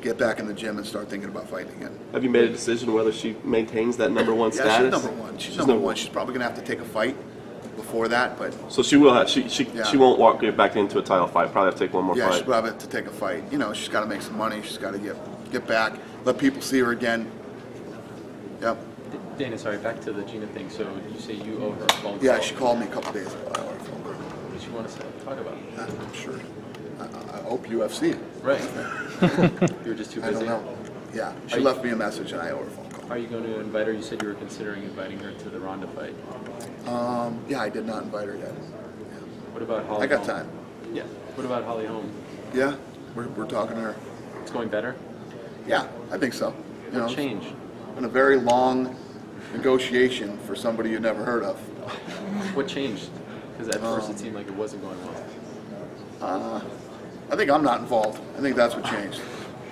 get back in the gym and start thinking about fighting again. Have you made a decision whether she maintains that number one Yeah, status? she's number one. She's number one. She's probably going to have to take a fight before that, but So she will have. She won't get back into a title fight. Probably have to take one more yeah, fight. she'll probably have to take a fight. She's got to make some money. She's got to get back, let people see her again. Yep. Dana, sorry, back to the Gina thing. So you say you owe her a phone call. Yeah, she called me a couple days ago. I owe her a phone call. What did she want to talk about? I'm sure. I hope UFC. Right. You were just too I busy. don't know. Yeah, she left me a message and I owe her a phone call. Are you going to invite her? You said you were considering inviting her to the Ronda fight. Yeah, I did not invite her yet. What about Holly? I got Holm? time. Yeah. What about Holly Holm? Yeah, we're talking to her. It's going better. Yeah, I think so. What changed? Been a very long negotiation for somebody you'd never heard of. What changed? Because at first it seemed like it wasn't going well. I think I'm not involved. I think that's what changed.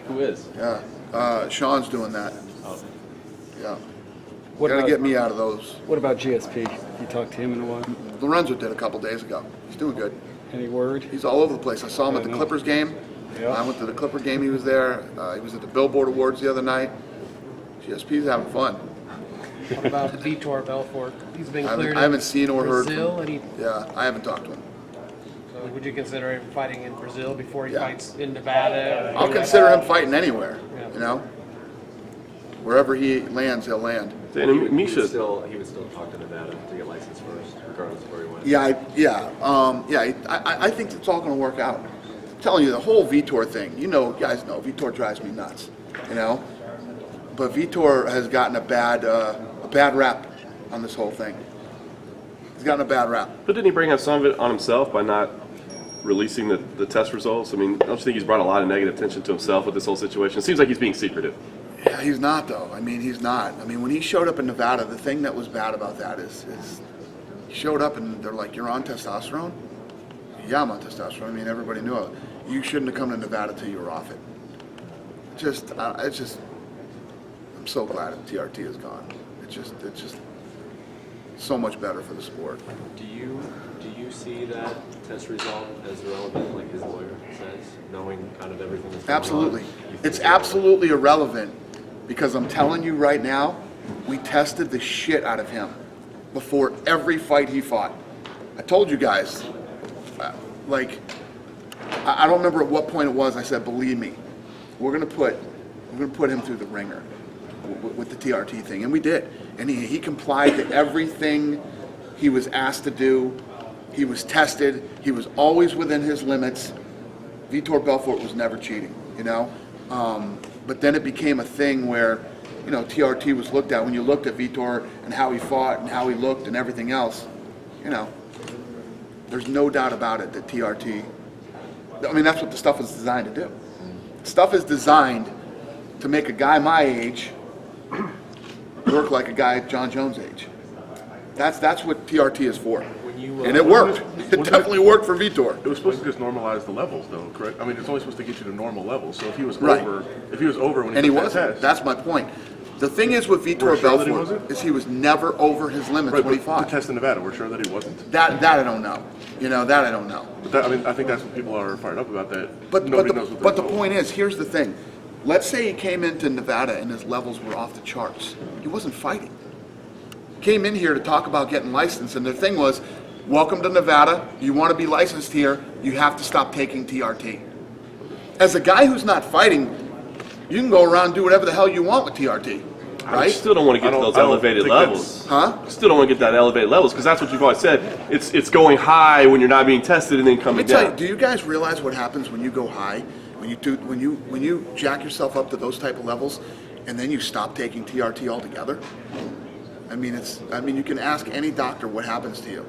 Who is? Yeah, Sean's doing that. Oh. Yeah. What Gotta about- get me out of those. What about GSP? You talked to him in a while? Lorenzo did a couple days ago. He's doing good. Any word? He's all over the place. I saw him at the Clippers game. Yeah. I went to the Clipper game. He was there. He was at the Billboard Awards the other night. GSP's having fun. What about Vitor Belfort? He's been I cleared haven't in seen or heard Brazil, from and him. Yeah, I haven't talked to him. so would you consider him fighting in Brazil before he Yeah. fights in Nevada? I'll consider him fighting anywhere. Yeah. Wherever he lands, he'll land. And He would Misha, still talk to Nevada to get licensed first, regardless of where he went. I think it's all going to work out. I'm telling you, the whole Vitor thing, you guys know, Vitor drives me nuts, But Vitor has gotten a bad rap on this whole thing. He's gotten a bad rap. but didn't he bring up some of it on himself by not releasing the test results? I mean, don't you think he's brought a lot of negative attention to himself with this whole situation? It seems like he's being secretive. Yeah, he's not, though. He's not. When he showed up in Nevada, the thing that was bad about that is he showed up and they're like, "You're on testosterone?" Yeah, I'm on testosterone. Everybody knew it. You shouldn't have come to Nevada till you were off it. I'm so glad that TRT is gone. It's just so much better for the sport. Do you see that test result as irrelevant, like his lawyer says, knowing kind of everything that's going Absolutely. on? You think It's absolutely irrelevant because I'm telling you right now, we tested the shit out of him before every fight he fought. I told you guys, I don't remember at what point it was. I said, believe me, we're gonna put him through the ringer with the TRT thing, and we did. And he complied to everything he was asked to do. He was tested. He was always within his limits. Vitor Belfort was never cheating, But then it became a thing where, TRT was looked at. When you looked at Vitor and how he fought and how he looked and everything else, there's no doubt about it that TRT, that's what the stuff is designed to do. Stuff is designed to make a guy my age work like a guy John Jones' age. That's what TRT is for. And it worked. It definitely worked for Vitor. It was supposed to just normalize the levels, though, correct? It's only supposed to get you to normal levels. So if he was Right. over when he And he took that wasn't. test, That's my point. The thing is with We're Vitor sure that he Belfort wasn't? is he was never over his limits right? when he But fought. the test in Nevada, we're sure that he wasn't. That I don't know. That I don't know. But that, I think that's what people are fired up about. That But nobody knows what the point is, here's the thing. Let's say he came into Nevada and his levels were off the charts. He wasn't fighting. Came in here to talk about getting licensed, and the thing was, welcome to Nevada. You want to be licensed here, you have to stop taking TRT. As a guy who's not fighting, you can go around and do whatever the hell you want with TRT, I right? still don't want to get to those elevated levels. Huh? Still don't want to get that elevated levels because that's what you've always said. It's going high when you're not being tested and then Let coming me tell down. you, do you guys realize what happens when you go high? When you jack yourself up to those type of levels, and then you stop taking TRT altogether? You can ask any doctor what happens to you.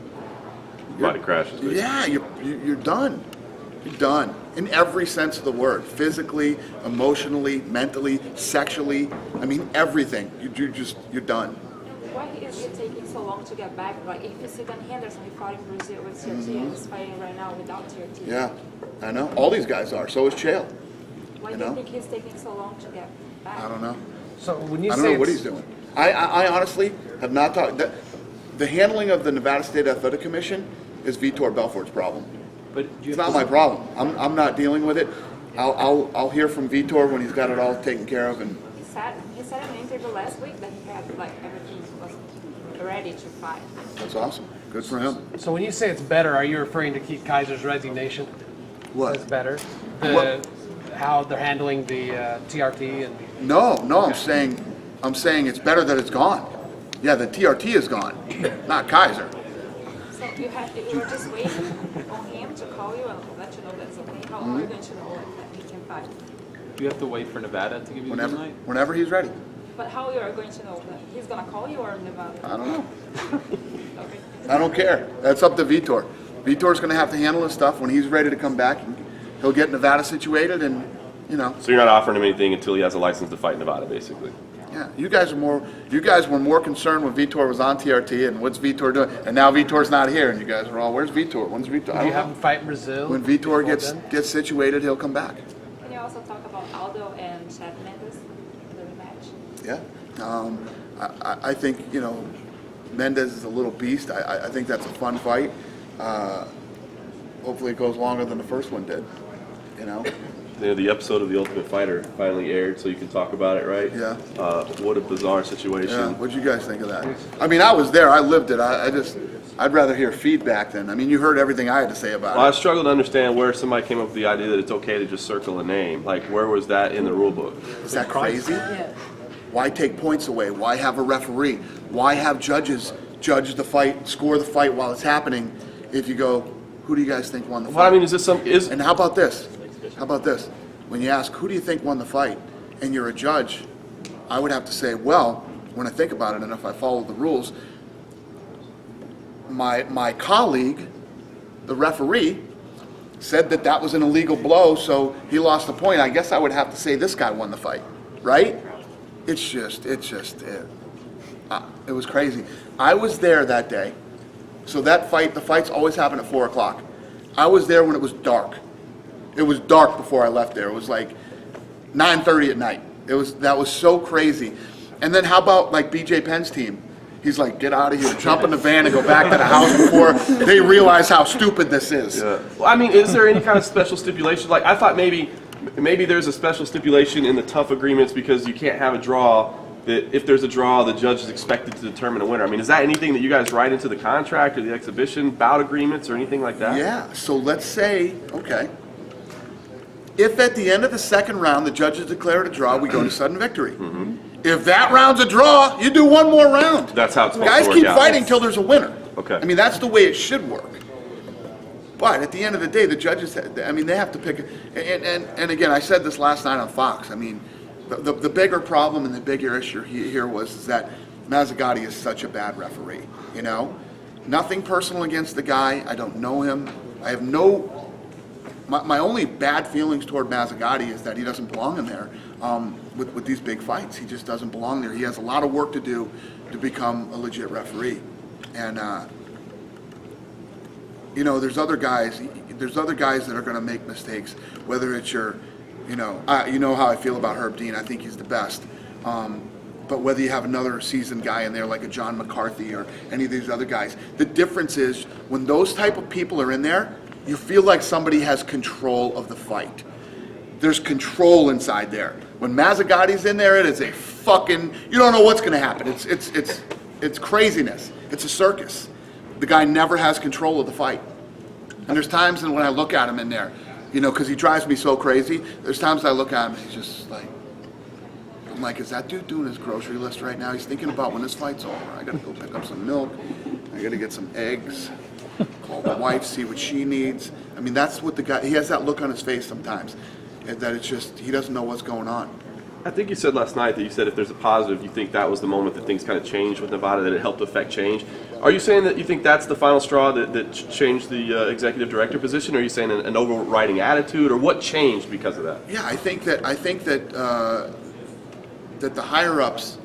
Body crashes. Basically. Yeah, you're done. You're done in every sense of the word. Physically, emotionally, mentally, sexually. Everything. You're done. Why is it taking so long to get back? Like if you see Dan Henderson, he fought in Brazil with TRT, and he's fighting right now without TRT. Yeah, I know. All these guys are. So is Chael. Why do you think he's taking so long to get back? I don't know. So when you I don't say know what he's doing. I honestly have not talked. The handling of the Nevada State Athletic Commission is Vitor Belfort's problem. But It's not my problem. I'm not dealing with it. I'll hear from Vitor when he's got it all taken care of. And He said in an interview last week that he had everything was ready to fight. that's awesome. Good for him. So when you say it's better, are you referring to Keith Kaiser's resignation? What? It's better. What? How they're handling the TRT and No. I'm saying it's better that it's gone. Yeah, the TRT is gone, not Kaiser. So you were just waiting on him to call you and let you know that's okay. How are you going to know that he can fight? Do you have to wait for Nevada to give you the green light? Whenever he's ready. But how you are going to know that he's going to call you or Nevada? I don't know. Okay. I don't care. That's up to Vitor. Vitor's going to have to handle his stuff when he's ready to come back. He'll get Nevada situated, and So you're not offering him anything until he has a license to fight in Nevada, basically. Yeah, you guys were more concerned when Vitor was on TRT and what's Vitor doing, and now Vitor's not here, and you guys are all, where's Vitor? When's Vitor? I do don't you have know. him fight in Brazil? When Vitor before then? gets situated, he'll come back. Can you also talk about Aldo and Chad Mendes, the rematch? Yeah, I think Mendes is a little beast. I think that's a fun fight. Hopefully, it goes longer than the first one did. The episode of The Ultimate Fighter finally aired, so you can talk about it, right? Yeah. What a bizarre situation. Yeah. What'd you guys think of that? I was there. I lived it. I'd rather hear feedback than. You heard everything I had to say about Well, I it. struggle to understand where somebody came up with the idea that it's okay to just circle a name. Like, where was that in the rule book? Is that crazy? Yeah. Why take points away? Why have a referee? Why have judges judge the fight, score the fight while it's happening? If you go, who do you guys think won the fight? Well, I mean, is this And how about this? How about this? When you ask, who do you think won the fight, and you're a judge, I would have to say, well, when I think about it and if I follow the rules, my colleague, the referee, said that that was an illegal blow, so he lost the point. I guess I would have to say this guy won the fight, right? It was crazy. I was there that day. So that fight, the fights always happen at 4 o'clock. I was there when it was dark. It was dark before I left there. It was like 9:30 at night. That was so crazy. And then how about like BJ Penn's team? He's like, get out of here, jump in the van and go back to the house before they realize how stupid this is. Yeah. Well, I mean, is there any kind of special stipulation? Like, I thought maybe there's a special stipulation in the tough agreements because you can't have a draw, that if there's a draw, the judge is expected to determine a winner. I mean, is that anything that you guys write into the contract or the exhibition bout agreements or anything like that? Yeah, so let's say, okay, if at the end of the second round the judges declared a draw, we go to sudden victory. If that round's a draw, you do one more round. That's how it's supposed Guys to work keep out. fighting till there's a winner. Okay. I mean, that's the way it should work. But at the end of the day, the judges, I mean, they have to pick, and again, I said this last night on Fox, I mean, the bigger problem and the bigger issue here was that Mazzagatti is such a bad referee, you know? Nothing personal against the guy. I don't know him. I have my only bad feelings toward Mazzagatti is that he doesn't belong in there with these big fights. He just doesn't belong there. He has a lot of work to do to become a legit referee. And, you know, there's other guys that are going to make mistakes, whether it's you know how I feel about Herb Dean. I think he's the best. But whether you have another seasoned guy in there like a John McCarthy or any of these other guys, the difference is when those type of people are in there, you feel like somebody has control of the fight. There's control inside there. When Mazzagatti's in there, it is a fucking, you don't know what's going to happen. It's craziness. It's a circus. The guy never has control of the fight. And there's times when I look at him in there, you know, because he drives me so crazy, there's times I look at him and he's just like, I'm like, is that dude doing his grocery list right now? He's thinking about when this fight's over. I got to go pick up some milk. I got to get some eggs. Call the wife, see what she needs. I mean, that's what the guy, he has that look on his face sometimes, that it's just, he doesn't know what's going on. I think you said last night that you said if there's a positive, you think that was the moment that things kind of changed with Nevada, that it helped affect change. Are you saying that you think that's the final straw that changed the executive director position, or are you saying an overriding attitude, or what changed because of that? Yeah, I think that that the higher ups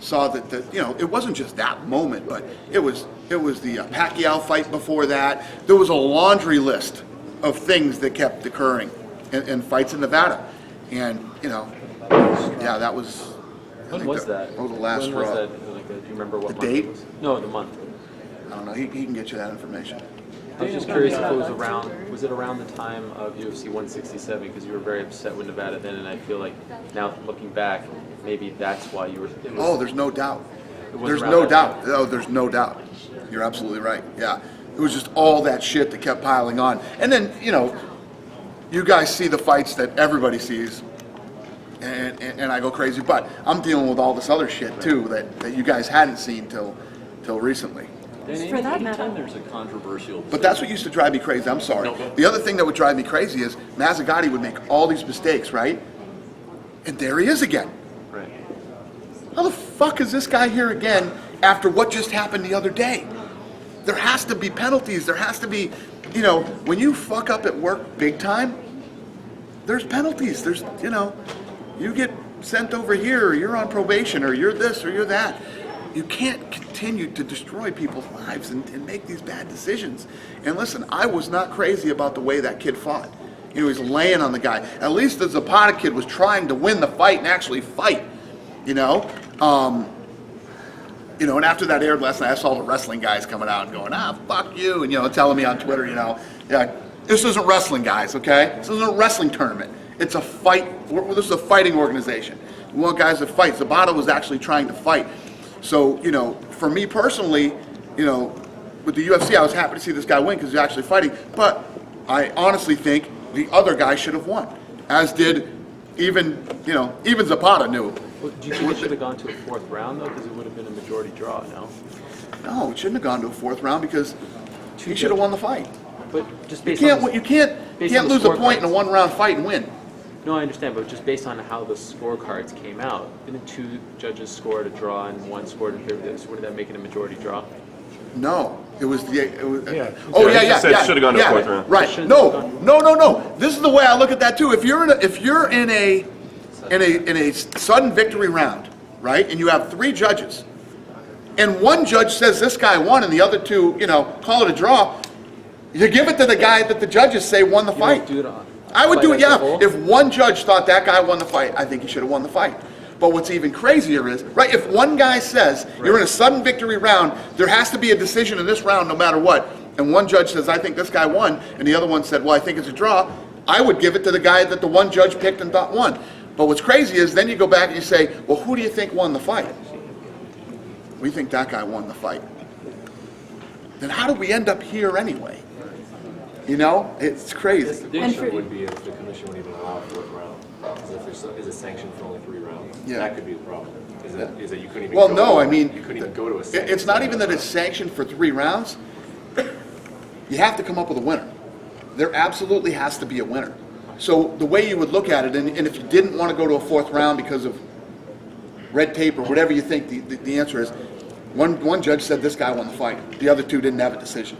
saw that you know, it wasn't just that moment, but it was the Pacquiao fight before that. There was a laundry list of things that kept occurring in fights in Nevada, and you know, yeah, that was. When was that? That was the last When was straw. that? Like, do you remember what The month date? it was? No, the month. I don't know. He can get you that information. I was just curious if it was around the time of UFC 167, because you were very upset with Nevada then, and I feel like now looking back, maybe that's why you were. Oh, there's no doubt. It was There's around no that doubt. time. Oh, there's no doubt. You're absolutely right. Yeah. It was just all that shit that kept piling on. And then, you know, you guys see the fights that everybody sees, and I go crazy. But I'm dealing with all this other shit, too, that you guys hadn't seen till recently. For that matter, there's a controversial. But that's what used to drive me crazy. I'm sorry. The other thing that would drive me crazy is Mazzagatti would make all these mistakes, right? And there he is again. Right. How the fuck is this guy here again after what just happened the other day? There has to be penalties. There has to be, you know, when you fuck up at work big time, there's penalties. There's, you know, you get sent over here, or you're on probation, or you're this, or you're that. You can't continue to destroy people's lives and make these bad decisions. And listen, I was not crazy about the way that kid fought. He was laying on the guy. At least the Zapata kid was trying to win the fight and actually fight, you know? You know, and after that aired last night, I saw the wrestling guys coming out and going, fuck you, and, you know, telling me on Twitter, you know, yeah, this isn't wrestling, guys, okay? This isn't a wrestling tournament. It's a fight. This is a fighting organization. We want guys to fight. Zapata was actually trying to fight. So, you know, for me personally, you know, with the UFC, I was happy to see this guy win because he's actually fighting. But I honestly think the other guy should have won, as did even Zapata knew Well, do you think it should have gone to a fourth round though? Because it would have been a majority draw, no? No, it shouldn't have gone to a fourth round because he should have won the fight. But just You based on can't, you can't lose a point in a one-round fight and win. No, I understand, but just based on how the scorecards came out, didn't two judges score a draw and one scored a third? So wouldn't that make it a majority draw? No, it was the. Yeah. Oh Yeah, yeah, he yeah, just said yeah. should've gone to a yeah, fourth round. Right. Should've No, gone- no. This is the way I look at that too. If you're in a sudden victory round, right, and you have three judges, and one judge says this guy won, and the other two, call it a draw, you give it to the guy that the judges say won the fight. Do it on. I would do it, fight as a yeah. whole? If one judge thought that guy won the fight, I think he should have won the fight. But what's even crazier is, right, if one guy says you're in a sudden victory round, there has to be a decision in this round no matter what, and one judge says, I think this guy won, and the other one said, well, I think it's a draw, I would give it to the guy that the one judge picked and thought won. But what's crazy is then you go back and you say, well, who do you think won the fight? We think that guy won the fight. Then how did we end up here anyway? It's crazy. The issue would be if the commission would even allow a fourth round. Because if there's a sanction for only 3 rounds, that could be the problem. Is that you couldn't even Well, go no, to, I mean, you couldn't even go to a sanction. it's not even that it's sanctioned for 3 rounds. You have to come up with a winner. There absolutely has to be a winner. So the way you would look at it, and if you didn't want to go to a 4th round because of red tape or whatever you think the answer is, one judge said this guy won the fight. The other 2 didn't have a decision.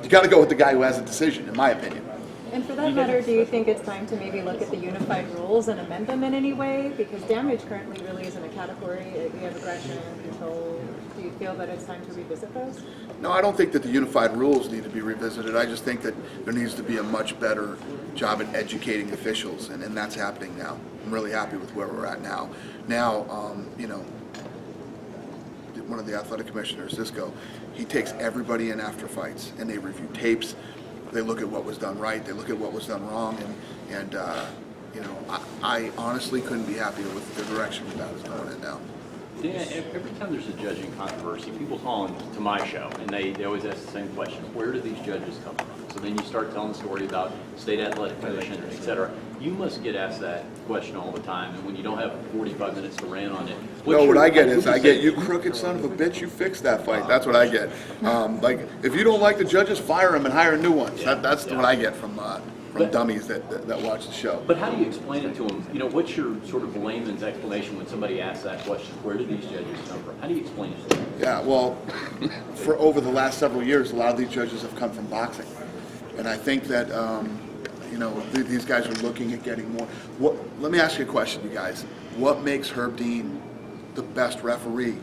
You got to go with the guy who has a decision, in my opinion. And for that matter, do you think it's time to maybe look at the unified rules and amend them in any way? Because damage currently really isn't a category. We have aggression, control. Do you feel that it's time to revisit those? No, I don't think that the unified rules need to be revisited. I just think that there needs to be a much better job at educating officials, and that's happening now. I'm really happy with where we're at now. Now, one of the athletic commissioners, Cisco, he takes everybody in after fights, and they review tapes. They look at what was done right. They look at what was done wrong, and I honestly couldn't be happier with the direction that is going in now. Dan, every time there's a judging controversy, people call into my show, and they always ask the same question: where do these judges come from? So then you start telling the story about state athletic commission, et cetera. You must get asked that question all the time, and when you don't have 45 minutes to rant on it. What I get is, you crooked son of a bitch, you fixed that fight. That's what I get. If you don't like the judges, fire them and hire new ones. That's what I get from dummies that watch the show. But how do you explain it to them? What's your sort of layman's explanation when somebody asks that question? Where do these judges come from? How do you explain it to them? Yeah, well, for over the last several years, a lot of these judges have come from boxing. And I think that, these guys are looking at getting more. Let me ask you a question, you guys. What makes Herb Dean the best referee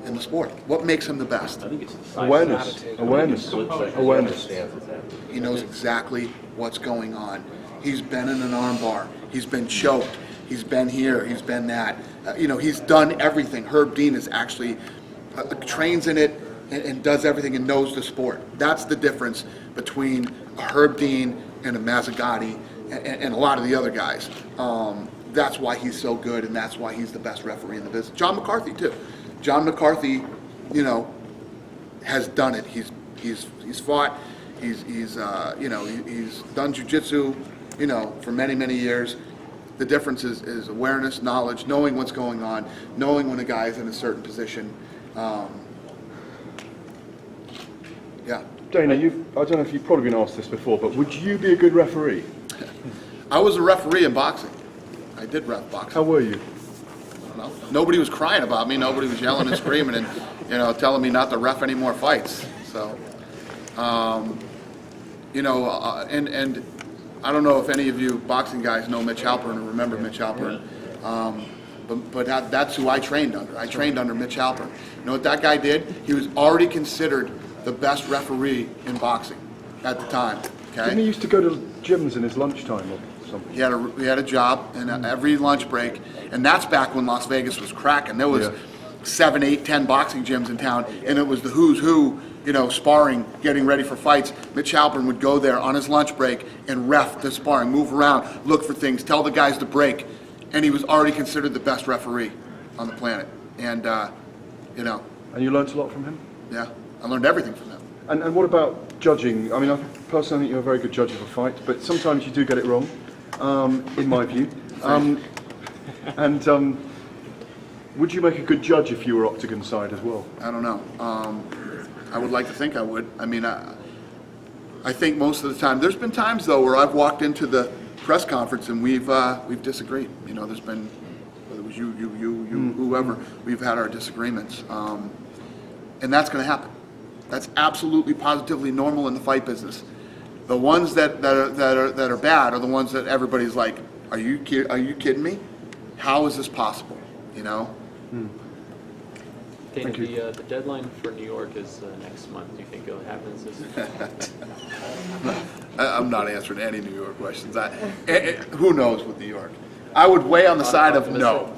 in the sport? What makes him the best? I think it's the Awareness. He knows exactly what's going on. He's been in an armbar. He's been choked. He's been here. He's been that. He's done everything. Herb Dean is actually trains in it and does everything and knows the sport. That's the difference between a Herb Dean and a Mazzagatti and a lot of the other guys. That's why he's so good, and that's why he's the best referee in the business. John McCarthy too. John McCarthy, has done it. He's fought. He's done jiu-jitsu, for many years. The difference is awareness, knowledge, knowing what's going on, knowing when a guy is in a certain position. Yeah. Dana, I don't know if you've probably been asked this before, but would you be a good referee? I was a referee in boxing. I did ref boxing. How were you? Well, nobody was crying about me. Nobody was yelling and screaming and telling me not to ref any more fights. So, and I don't know if any of you boxing guys know Mitch Halpern or remember Mitch Halpern. But that's who I trained under. I trained under Mitch Halpern. You know what that guy did? He was already considered the best referee in boxing at the time. Okay. Didn't he used to go to gyms in his lunchtime or something? He had a job in every lunch break, and that's back when Las Vegas was cracking. There was 7, 8, 10 boxing gyms in town, and it was the who's who, sparring, getting ready for fights. Mitch Halpern would go there on his lunch break and ref the sparring, move around, look for things, tell the guys to break, and he was already considered the best referee on the planet. And And you learnt a lot from him? Yeah, I learned everything from him. And what about judging? I mean, I personally think you're a very good judge of a fight, but sometimes you do get it wrong, in my view. Would you make a good judge if you were octagon side as well? I don't know. I would like to think I would. I mean, I think most of the time. There's been times though where I've walked into the press conference and we've disagreed. You know, there's been, whether it was you, whoever, we've had our disagreements, and that's going to happen. That's absolutely positively normal in the fight business. The ones that are bad are the ones that everybody's like, are you kidding me? How is this possible? You know. Dana, the deadline for New York is next month. Do you think it happens this? I'm not answering any New York questions. Who knows with New York? I would weigh on the side of no.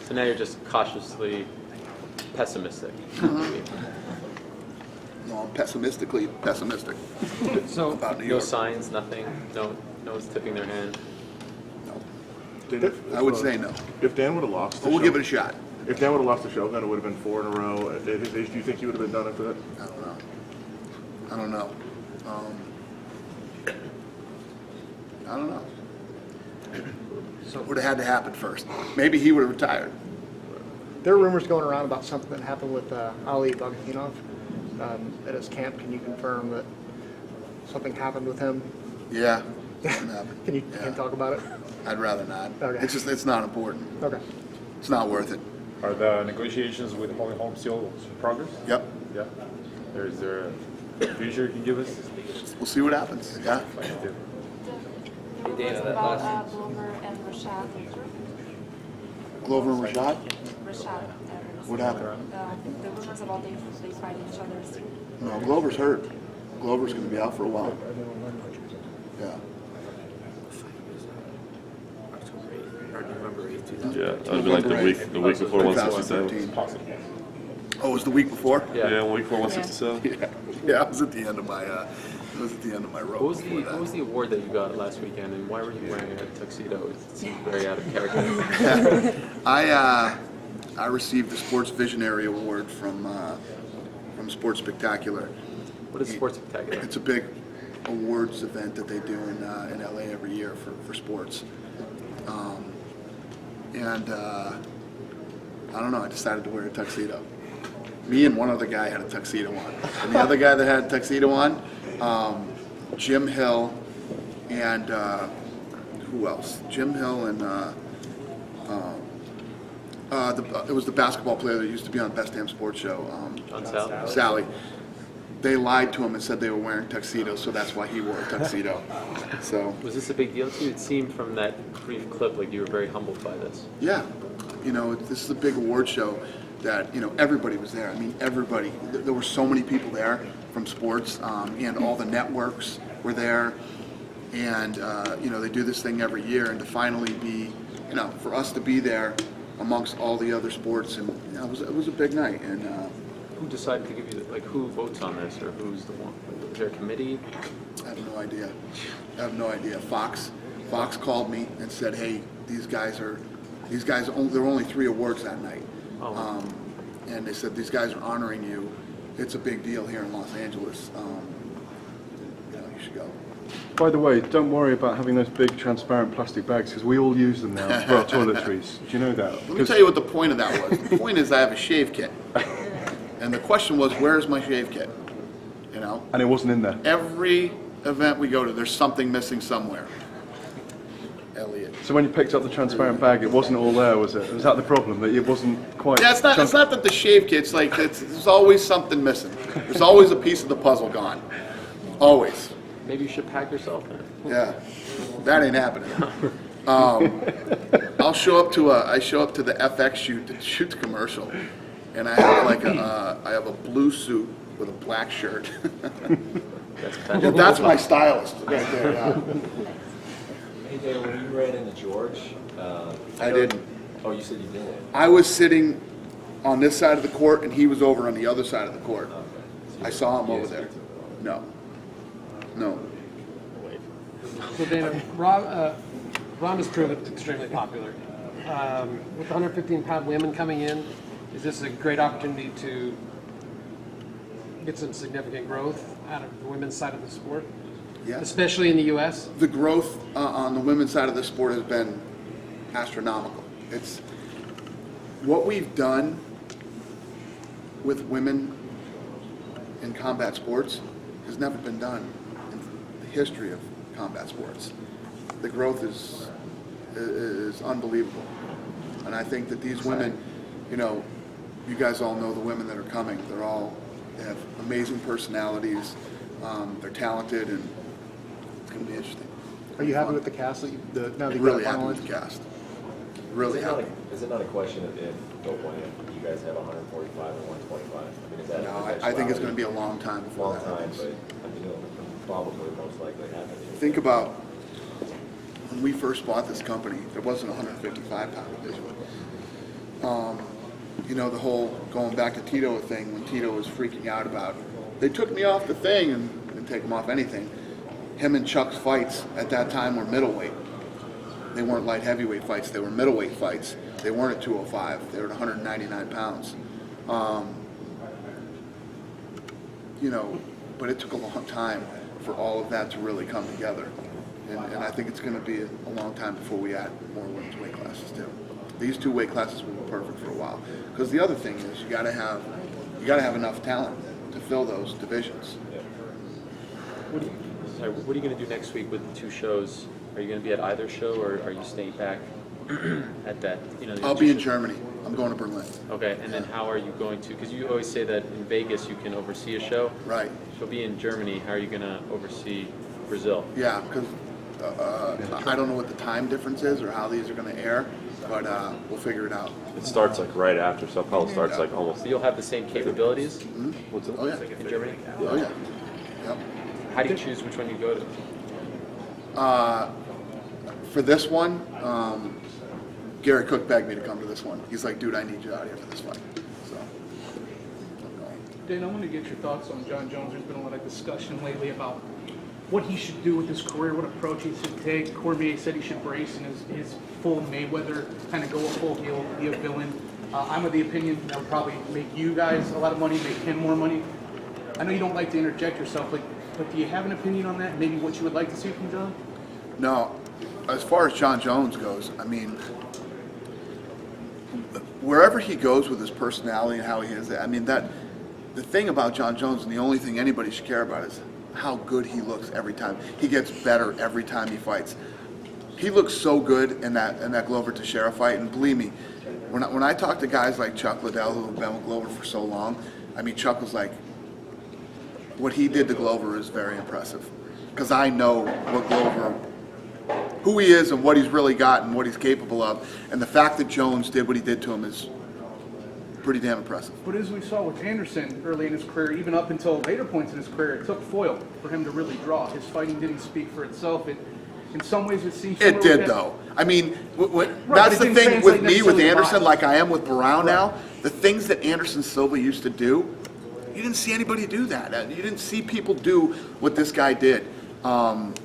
So now you're just cautiously pessimistic. No, I'm pessimistically pessimistic So about New No York. signs, nothing. No one's tipping their hand. No. I would say no. If Dan would have lost, But we'll give it a shot. If Dan would have lost the Shogun, it would have been 4 in a row. At his age, do you think he would have been done after that? I don't know. I don't know. So it would have had to happen first. Maybe he would have retired. There are rumors going around about something that happened with Ali Bagatinov at his camp. Can you confirm that something happened with him? Yeah. Something happened. Can you talk about it? I'd rather not. Okay. It's not important. Okay. It's not worth it. Are the negotiations with Holly Holm still in progress? Yep. Yeah. Is there a future you can give us? We'll see what happens. Yeah. Hey, Dana, that last... Glover and Rashad. Glover and Rashad? Rashad. What happened? The rumors about they fight each other. No, Glover's hurt. Glover's going to be out for a while. Yeah. Yeah, that would have been like the week before 167. Oh, it was the week before? Yeah, week before 167. Yeah, I was at the end of my rope. What was the award that you got last weekend, and why were you wearing a tuxedo? It seemed very out of character. I received the Sports Visionary Award from Sports Spectacular. What is Sports Spectacular? It's a big awards event that they do in LA every year for sports. I don't know, I decided to wear a tuxedo. Me and one other guy had a tuxedo on. And the other guy that had a tuxedo on, Jim Hill and who else? Jim Hill and it was the basketball player that used to be on Best Damn Sports Show. Sally. They lied to him and said they were wearing tuxedos, so that's why he wore a tuxedo. So Was this a big deal to you? It seemed from that brief clip like you were very humbled by this. yeah, you know, this is a big award show that, you know, everybody was there. I mean, everybody. There were so many people there from sports, and all the networks were there. And, you know, they do this thing every year, and to finally be, you know, for us to be there amongst all the other sports, and you know, it was a big night. And Who decided to give you, who votes on this, or who's the one? Is there a committee? I have no idea. I have no idea. Fox called me and said, hey, there were only 3 awards that night. And they said, these guys are honoring you. It's a big deal here in Los Angeles. You know, you should go. By the way, don't worry about having those big transparent plastic bags because we all use them now for our toiletries. Do you know that? Let me tell you what the point of that was. The point is I have a shave kit. And the question was, where's my shave kit? You know? And it wasn't in there. Every event we go to, there's something missing somewhere. Elliot. So when you picked up the transparent bag, it wasn't all there, was it? Was that the problem, that it wasn't quite... Yeah, it's not that the shave kit's like, there's always something missing. There's always a piece of the puzzle gone. Always. Maybe you should pack yourself then. Yeah, that ain't happening. I show up to the FX shoot the commercial, and I have a blue suit with a black shirt. That's my stylist right there. Yeah. Hey, Dale, when you ran into George, I didn't. Oh, you said you didn't. I was sitting on this side of the court, and he was over on the other side of the court. I saw him over there. No. So Dana, Ron has proven extremely popular. With the 115-pound women coming in, is this a great opportunity to get some significant growth out of the women's side of the sport? Yeah. Especially in the U.S.? The growth on the women's side of the sport has been astronomical. what we've done with women in combat sports has never been done in the history of combat sports. The growth is unbelievable. And I think that these women, you know, you guys all know the women that are coming. They have amazing personalities. They're talented, and it's going to be interesting. Are you happy with the cast that now that you Really got happy with the cast. Really happy. Is it not a question of if they'll win if you guys have 145 or 125? I mean, is that No, I think it's going to be a long time before long that time, happens. but I mean, it'll probably most likely happen. Think about when we first bought this company, there wasn't a 155-pound division. You know, the whole going back to Tito thing, when Tito was freaking out about, they took me off the thing, and didn't take him off anything. Him and Chuck's fights at that time were middleweight. They weren't light heavyweight fights, they were middleweight fights. They weren't at 205, they were at 199 pounds. You know, but it took a long time for all of that to really come together. And I think it's going to be a long time before we add more women's weight classes too. These two weight classes will be perfect for a while. Because the other thing is you got to have enough talent to fill those divisions. What are you going to do next week with the two shows? Are you going to be at either show, or are you staying back at that? You know, I'll be in Germany. I'm going to Berlin. Okay, and then how are you going to? Because you always say that in Vegas you can oversee a show. Right. So be in Germany. How are you going to oversee Brazil? Yeah, because I don't know what the time difference is or how these are going to air, but we'll figure it out. It starts like right after, so Paulo starts like almost. So you'll have the same capabilities What's it? Oh yeah. in Germany? Oh yeah. Yep. How do you choose which one you go to? For this one, Gary Cook begged me to come to this one. He's like, dude, I need you out here for this fight. So, I'm going. Dan, I want to get your thoughts on John Jones. There's been a lot of discussion lately about what he should do with his career, what approach he should take. Cormier said he should brace in his full Mayweather, kind of go a full heel, be a villain. I'm of the opinion that would probably make you guys a lot of money, make him more money. I know you don't like to interject yourself, but do you have an opinion on that? Maybe what you would like to see from John? No, as far as John Jones goes, I mean, wherever he goes with his personality and how he is, I mean, the thing about John Jones, and the only thing anybody should care about, is how good he looks every time. He gets better every time he fights. He looks so good in that Glover Teixeira fight, and believe me, when I talk to guys like Chuck Liddell, who have been with Glover for so long, I mean, Chuck was like, what he did to Glover is very impressive, because I know what Glover, who he is and what he's really got and what he's capable of, and the fact that Jones did what he did to him is pretty damn impressive. But as we saw with Anderson early in his career, even up until later points in his career, it took foil for him to really draw. His fighting didn't speak for itself. In some ways, it seems It did, though. I mean, that's the thing with me, with Anderson, like I am with Barão now. The things that Anderson Silva used to do, you didn't see anybody do that. You didn't see people do what this guy did. And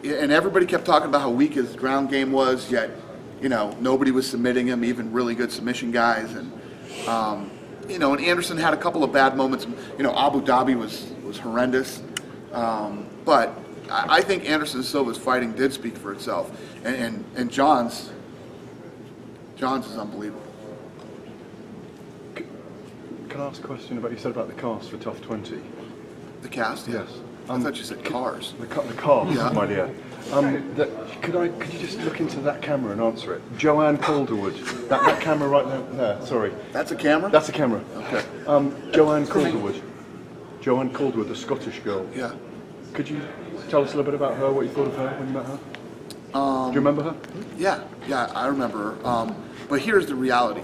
everybody kept talking about how weak his ground game was, yet, you know, nobody was submitting him, even really good submission guys. And, you know, and Anderson had a couple of bad moments. You know, Abu Dhabi was horrendous. But I think Anderson Silva's fighting did speak for itself. And John's is unbelievable. Can I ask a question about, you said about the cast for Tough 20? The cast? Yes. I thought you said cars. The cast, Yeah. my dear. Could you just look into that camera and answer it? Joanne Calderwood. That camera right there, sorry. That's a camera? That's a camera. Okay. Joanne Calderwood. Joanne Calderwood, the Scottish girl. Yeah. Could you tell us a little bit about her, what you thought of her when you met her? Do you remember her? Yeah, I remember her. But here's the reality.